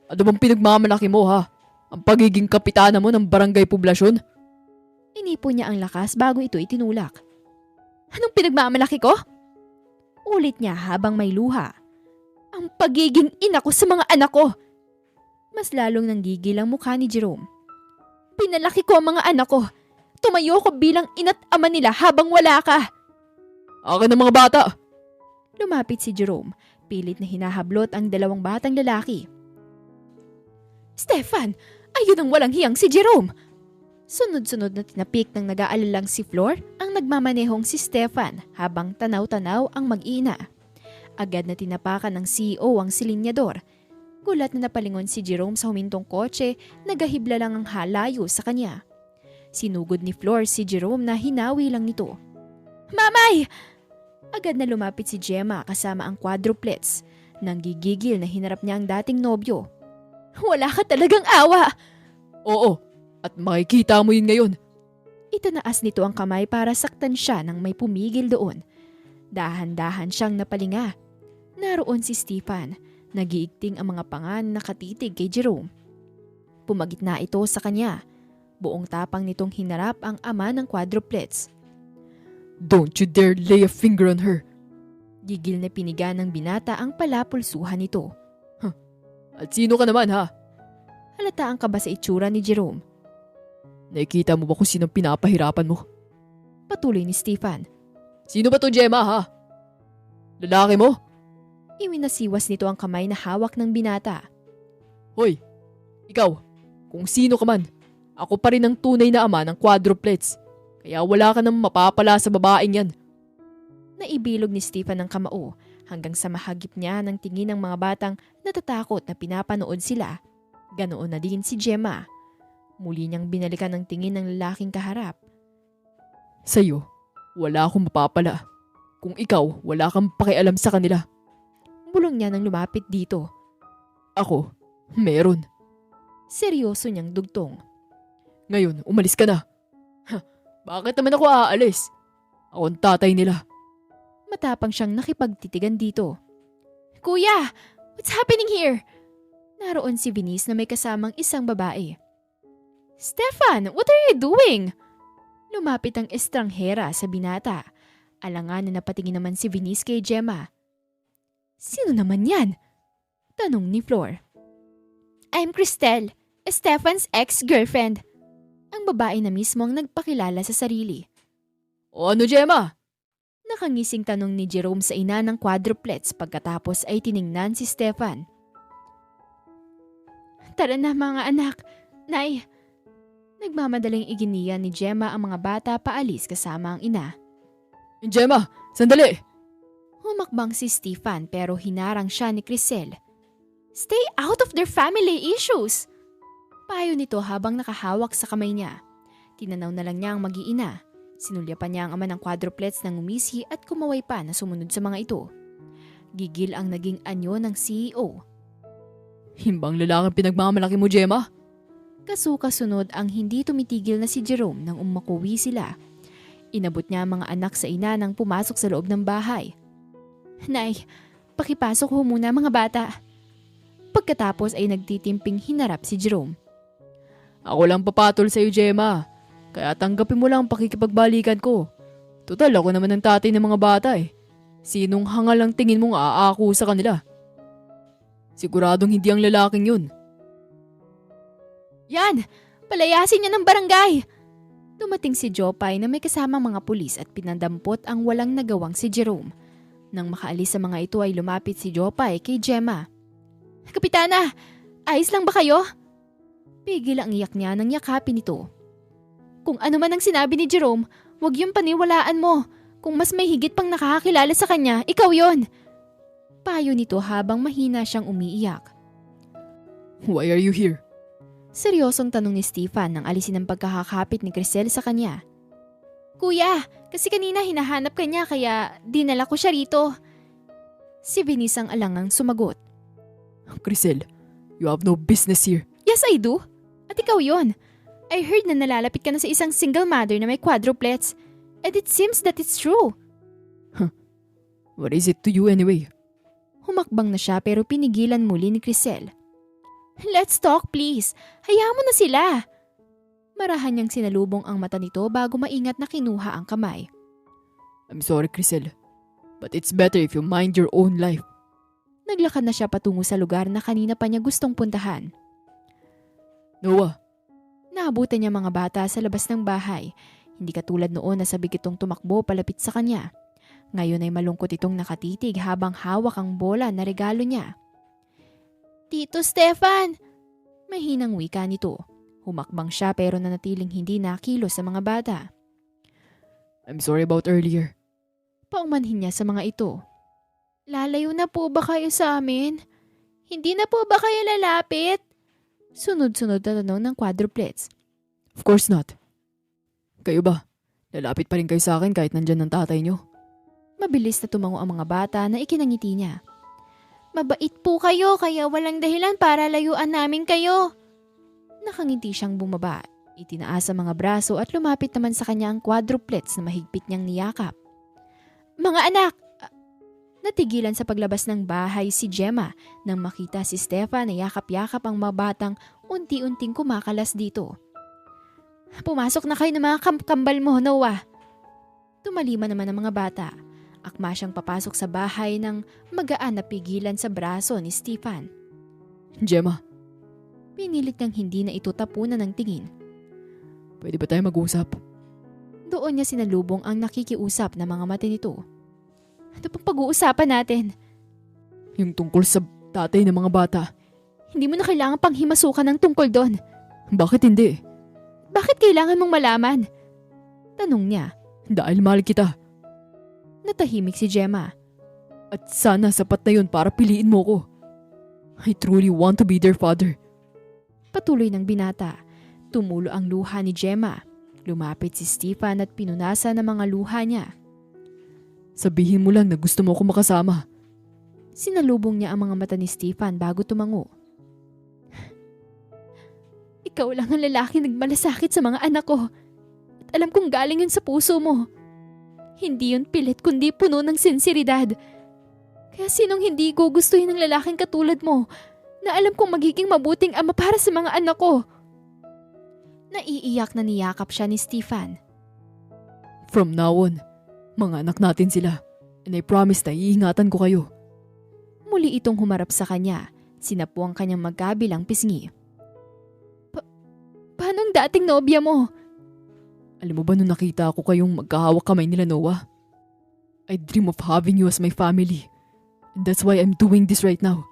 Ano bang pinagmamalaki mo, ha? Ang pagiging kapitana mo ng barangay poblasyon? Inipo niya ang lakas bago ito itinulak. Anong pinagmamalaki ko? Ulit niya habang may luha. Ang pagiging ina ko sa mga anak ko. Mas lalong nanggigil ang mukha ni Jerome. Pinalaki ko ang mga anak ko. Tumayo ko bilang ina't ama nila habang wala ka. Akin ang mga bata. Lumapit si Jerome, pilit na hinahablot ang dalawang batang lalaki. Stefan, ayun ang walang hiyang si Jerome. Sunod-sunod na tinapik ng nag-aalalang si Flor ang nagmamanehong si Stefan habang tanaw-tanaw ang mag-ina. Agad na tinapakan ng CEO ang silinyador. Gulat na napalingon si Jerome sa humintong kotse, nagahibla lang ang halayo sa kanya. Sinugod ni Flor si Jerome na hinawi lang nito. Mamay! Agad na lumapit si Gemma kasama ang quadruplets. Nanggigigil na hinarap niya ang dating nobyo. Wala ka talagang awa! Oo, at makikita mo yun ngayon. Itanaas nito ang kamay para saktan siya nang may pumigil doon. Dahan-dahan siyang napalinga. Naroon si Stefan. Nagiigting ang mga pangan na nakatitig kay Jerome. Pumagitna ito sa kanya. Buong tapang nitong hinarap ang ama ng quadruplets. Don't you dare lay a finger on her. Gigil na piniga ng binata ang palapulsuhan nito. At sino ka naman, ha? Halata ang kaba sa itsura ni Jerome. Nakikita mo ba kung sinong pinapahirapan mo? Patuloy ni Stefan. Sino ba to, Gemma, ha? Lalaki mo? Iwinasiwas nito ang kamay na hawak ng binata. Hoy, ikaw, kung sino ka man, ako pa rin ang tunay na ama ng quadruplets. Kaya wala ka nang mapapala sa babaeng yan. Naibilog ni Stefan ang kamao hanggang sa mahagip niya ng tingin ng mga batang natatakot na pinapanood sila. Ganoon na din si Gemma. Muli niyang binalikan ang tingin ng lalaking kaharap. Sa'yo, wala akong mapapala. Kung ikaw, wala kang pakialam sa kanila. Bulong niya nang lumapit dito. Ako, meron. Seryoso niyang dugtong. Ngayon, umalis ka na. Bakit naman ako aalis? Ako ang tatay nila. Matapang siyang nakipagtitigan dito. Kuya, what's happening here? Naroon si Venice na may kasamang isang babae. Stefan, what are you doing? Lumapit ang estranghera sa binata. Alangan na napatingin naman si Venice kay Gemma. Sino naman yan? Tanong ni Flor. I'm Cristel, Stefan's ex-girlfriend. Ang babae na mismo ang nagpakilala sa sarili. O ano, Gemma? Nakangising tanong ni Jerome sa ina ng quadruplets pagkatapos ay tiningnan si Stefan. Tara na mga anak. Nay, nagmamadaling iginiya ni Gemma ang mga bata paalis kasama ang ina. Gemma, sandali! Humakbang si Stefan pero hinarang siya ni Crisel. Stay out of their family issues! Payo nito habang nakahawak sa kamay niya. Tinanaw na lang niya ang mag-iina. Sinulyapan niya ang ama ng quadruplets ng umisi at kumaway pa na sumunod sa mga ito. Gigil ang naging anyo ng CEO. Himbang lalaking pinagmamalaki mo, Gemma? Kasukasunod ang hindi tumitigil na si Jerome nang umakuwi sila. Inabot niya ang mga anak sa ina nang pumasok sa loob ng bahay. Nay, pakipasok ho muna mga bata. Pagkatapos ay nagtitimping hinarap si Jerome. Ako lang papatol sa'yo, Gemma. Kaya tanggapin mo lang ang pakikipagbalikan ko. Total, ako naman ang tatay ng mga bata eh. Sinong hangal ang tingin mong aako sa kanila? Siguradong hindi ang lalaking yun. Yan! Palayasin niya ng barangay! Dumating si Jopay na may kasamang mga pulis at pinandampot ang walang nagawang si Jerome. Nang makaalis sa mga ito ay lumapit si Jopay kay Gemma. Kapitana, ayos lang ba kayo? Pigil ang iyak niya nang yakapin ito. Kung ano man ang sinabi ni Jerome, huwag yung paniwalaan mo. Kung mas may higit pang nakakakilala sa kanya, ikaw yon. Payo nito habang mahina siyang umiiyak. Why are you here? Seryosong tanong ni Stefan nang alisin ang pagkakakapit ni Crisel sa kanya. Kuya, kasi kanina hinahanap ka niya kaya dinala ko siya rito. Si Venice ang alangang sumagot. Crisel, you have no business here. Yes, I do. At ikaw yon. I heard na nalalapit ka na sa isang single mother na may quadruplets. And it seems that it's true. What is it to you anyway? Humakbang na siya pero pinigilan muli ni Crisel. Let's talk please. Hayaan mo na sila. Marahan niyang sinalubong ang mata nito bago maingat na kinuha ang kamay. I'm sorry, Crisel. But it's better if you mind your own life. Naglakad na siya patungo sa lugar na kanina pa niya gustong puntahan. Noah. Naabutan niya mga bata sa labas ng bahay. Hindi katulad noon na sabik itong tumakbo palapit sa kanya. Ngayon ay malungkot itong nakatitig habang hawak ang bola na regalo niya. Tito Stefan! Mahinang wika nito. Humakbang siya pero nanatiling hindi nakilos sa mga bata. I'm sorry about earlier. Paumanhin niya sa mga ito. Lalayo na po ba kayo sa amin? Hindi na po ba kayo lalapit? Sunod-sunod na tanong ng quadruplets. Of course not. Kayo ba? Lalapit pa rin kayo sa akin kahit nandyan ang tatay nyo? Mabilis na tumango ang mga bata na ikinangiti niya. Mabait po kayo kaya walang dahilan para layuan namin kayo. Nakangiti siyang bumaba. Itinaas ang mga braso at lumapit naman sa kanya ang quadruplets na mahigpit niyang niyakap. Mga anak! Natigilan sa paglabas ng bahay si Gemma nang makita si Stefan na yakap-yakap ang mga batang unti-unting kumakalas dito. Pumasok na kayo ng mga kambal mo, Noah. Tumalima naman ang mga bata. Akma siyang papasok sa bahay nang magaan na pigilan sa braso ni Stefan. Gemma. Pinilit niyang hindi na ito tapunan ng tingin. Pwede ba tayo mag-usap? Doon niya sinalubong ang nakikiusap na mga mata nito. Ano pang pag-uusapan natin? Yung tungkol sa tatay ng mga bata. Hindi mo na kailangan pang himasukan ng tungkol doon. Bakit hindi? Bakit kailangan mong malaman? Tanong niya. Dahil mahal kita. Natahimik si Gemma. At sana sapat na yun para piliin mo ko. I truly want to be their father. Patuloy ng binata. Tumulo ang luha ni Gemma. Lumapit si Stefan at pinunasan ang mga luha niya. Sabihin mo lang na gusto mo ko makasama. Sinalubong niya ang mga mata ni Stefan bago tumango. Ikaw lang ang lalaki nagmalasakit sa mga anak ko. At alam kong galing yun sa puso mo. Hindi yun pilit kundi puno ng sinseridad. Kaya sinong hindi gugustuhin ng lalaking katulad mo na alam kong magiging mabuting ama para sa mga anak ko? Naiiyak na niyakap siya ni Stefan. From now on, mga anak natin sila. And I promise na iingatan ko kayo. Muli itong humarap sa kanya. Sinapu ang kanyang magkabilang pisngi. Paano ang dating nobya mo? Alam mo ba nung nakita ko kayong magkahawak kamay nila Noah? I dream of having you as my family. And that's why I'm doing this right now.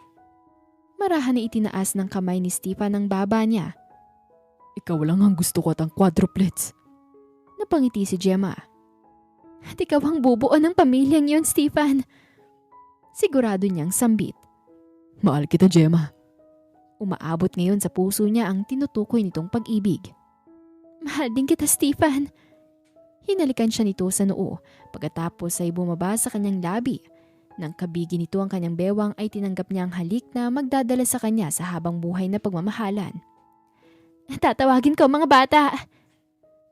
Marahan na itinaas ng kamay ni Stefan ang baba niya. Ikaw lang ang gusto ko at ang quadruplets. Napangiti si Gemma. At ikaw ang bubuo ng pamilyang yon, Stefan. Sigurado niyang sambit. Mahal kita, Gemma. Umaabot ngayon sa puso niya ang tinutukoy nitong pag-ibig. Mahal din kita, Stefan. Hinalikan siya nito sa noo pagkatapos ay bumaba sa kanyang labi. Nang kabigi nito ang kanyang bewang ay tinanggap niya ang halik na magdadala sa kanya sa habang buhay na pagmamahalan. Tatawagin ko mga bata.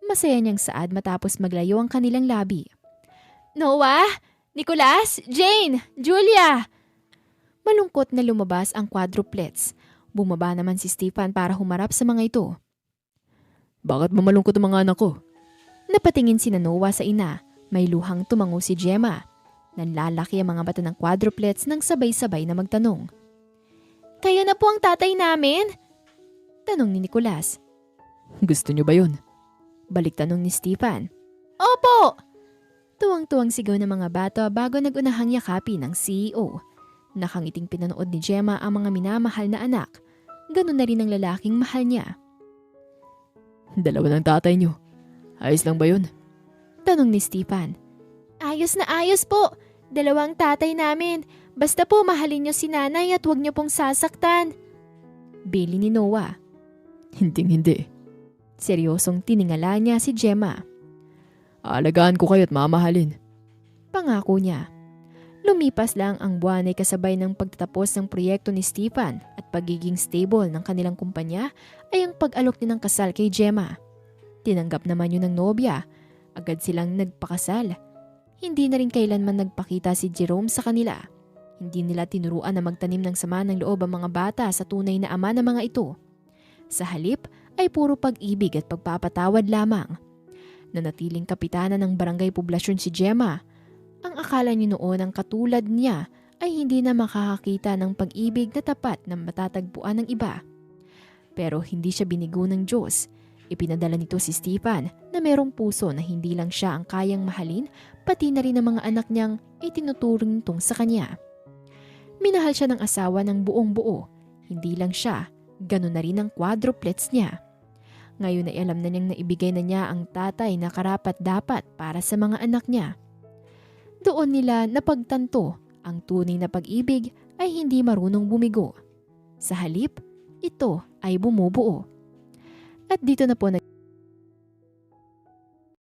Masaya niyang saad matapos maglayo ang kanilang labi. Noah, Nicholas, Jane, Julia. Malungkot na lumabas ang quadruplets. Bumaba naman si Stefan para humarap sa mga ito. Bakit mamalungkot ang mga anak ko? Napatingin si Noah sa ina. May luhang tumango si Gemma. Nanlalaki ang mga mata ng quadruplets nang sabay-sabay na magtanong. Kayo na po ang tatay namin? Tanong ni Nicholas. Gusto niyo ba yun? Balik tanong ni Stefan. Opo! Tuwang-tuwang sigaw ng mga bata bago nagunahang yakapin ng CEO. Nakangiting pinanood ni Gemma ang mga minamahal na anak. Ganun na rin ang lalaking mahal niya. Dalawa ng tatay niyo. Ayos lang ba yun? Tanong ni Stefan. Ayos na ayos po. Dalawang tatay namin. Basta po mahalin niyo si nanay at huwag niyo pong sasaktan. Bili ni Noah. Hinding-hindi. Seryosong tiningala niya si Gemma. Aalagaan ko kayo at mamahalin. Pangako niya. Lumipas lang ang buwan ay kasabay ng pagtatapos ng proyekto ni Stefan at pagiging stable ng kanilang kumpanya ay ang pag-alok niya ng kasal kay Gemma. Tinanggap naman yun ng nobya. Agad silang nagpakasal. Hindi na rin kailanman nagpakita si Jerome sa kanila. Hindi nila tinuruan na magtanim ng sama ng loob ang mga bata sa tunay na ama ng mga ito. Sa halip ay puro pag-ibig at pagpapatawad lamang. Nanatiling kapitana ng barangay poblasyon si Gemma. Ang akala niyo noon ang katulad niya ay hindi na makakakita ng pag-ibig na tapat na matatagpuan ng iba. Pero hindi siya binigo ng Diyos. Ipinadala nito si Stefan na merong puso na hindi lang siya ang kayang mahalin, pati na rin ang mga anak niyang itinuturing nitong sa kanya. Minahal siya ng asawa ng buong buo. Hindi lang siya, ganun na rin ang quadruplets niya. Ngayon ay alam na niyang naibigay na niya ang tatay na karapat-dapat para sa mga anak niya. Doon nila napagtanto ang tunay na pag-ibig ay hindi marunong bumigo. Sa halip, ito ay bumubuo. At dito na po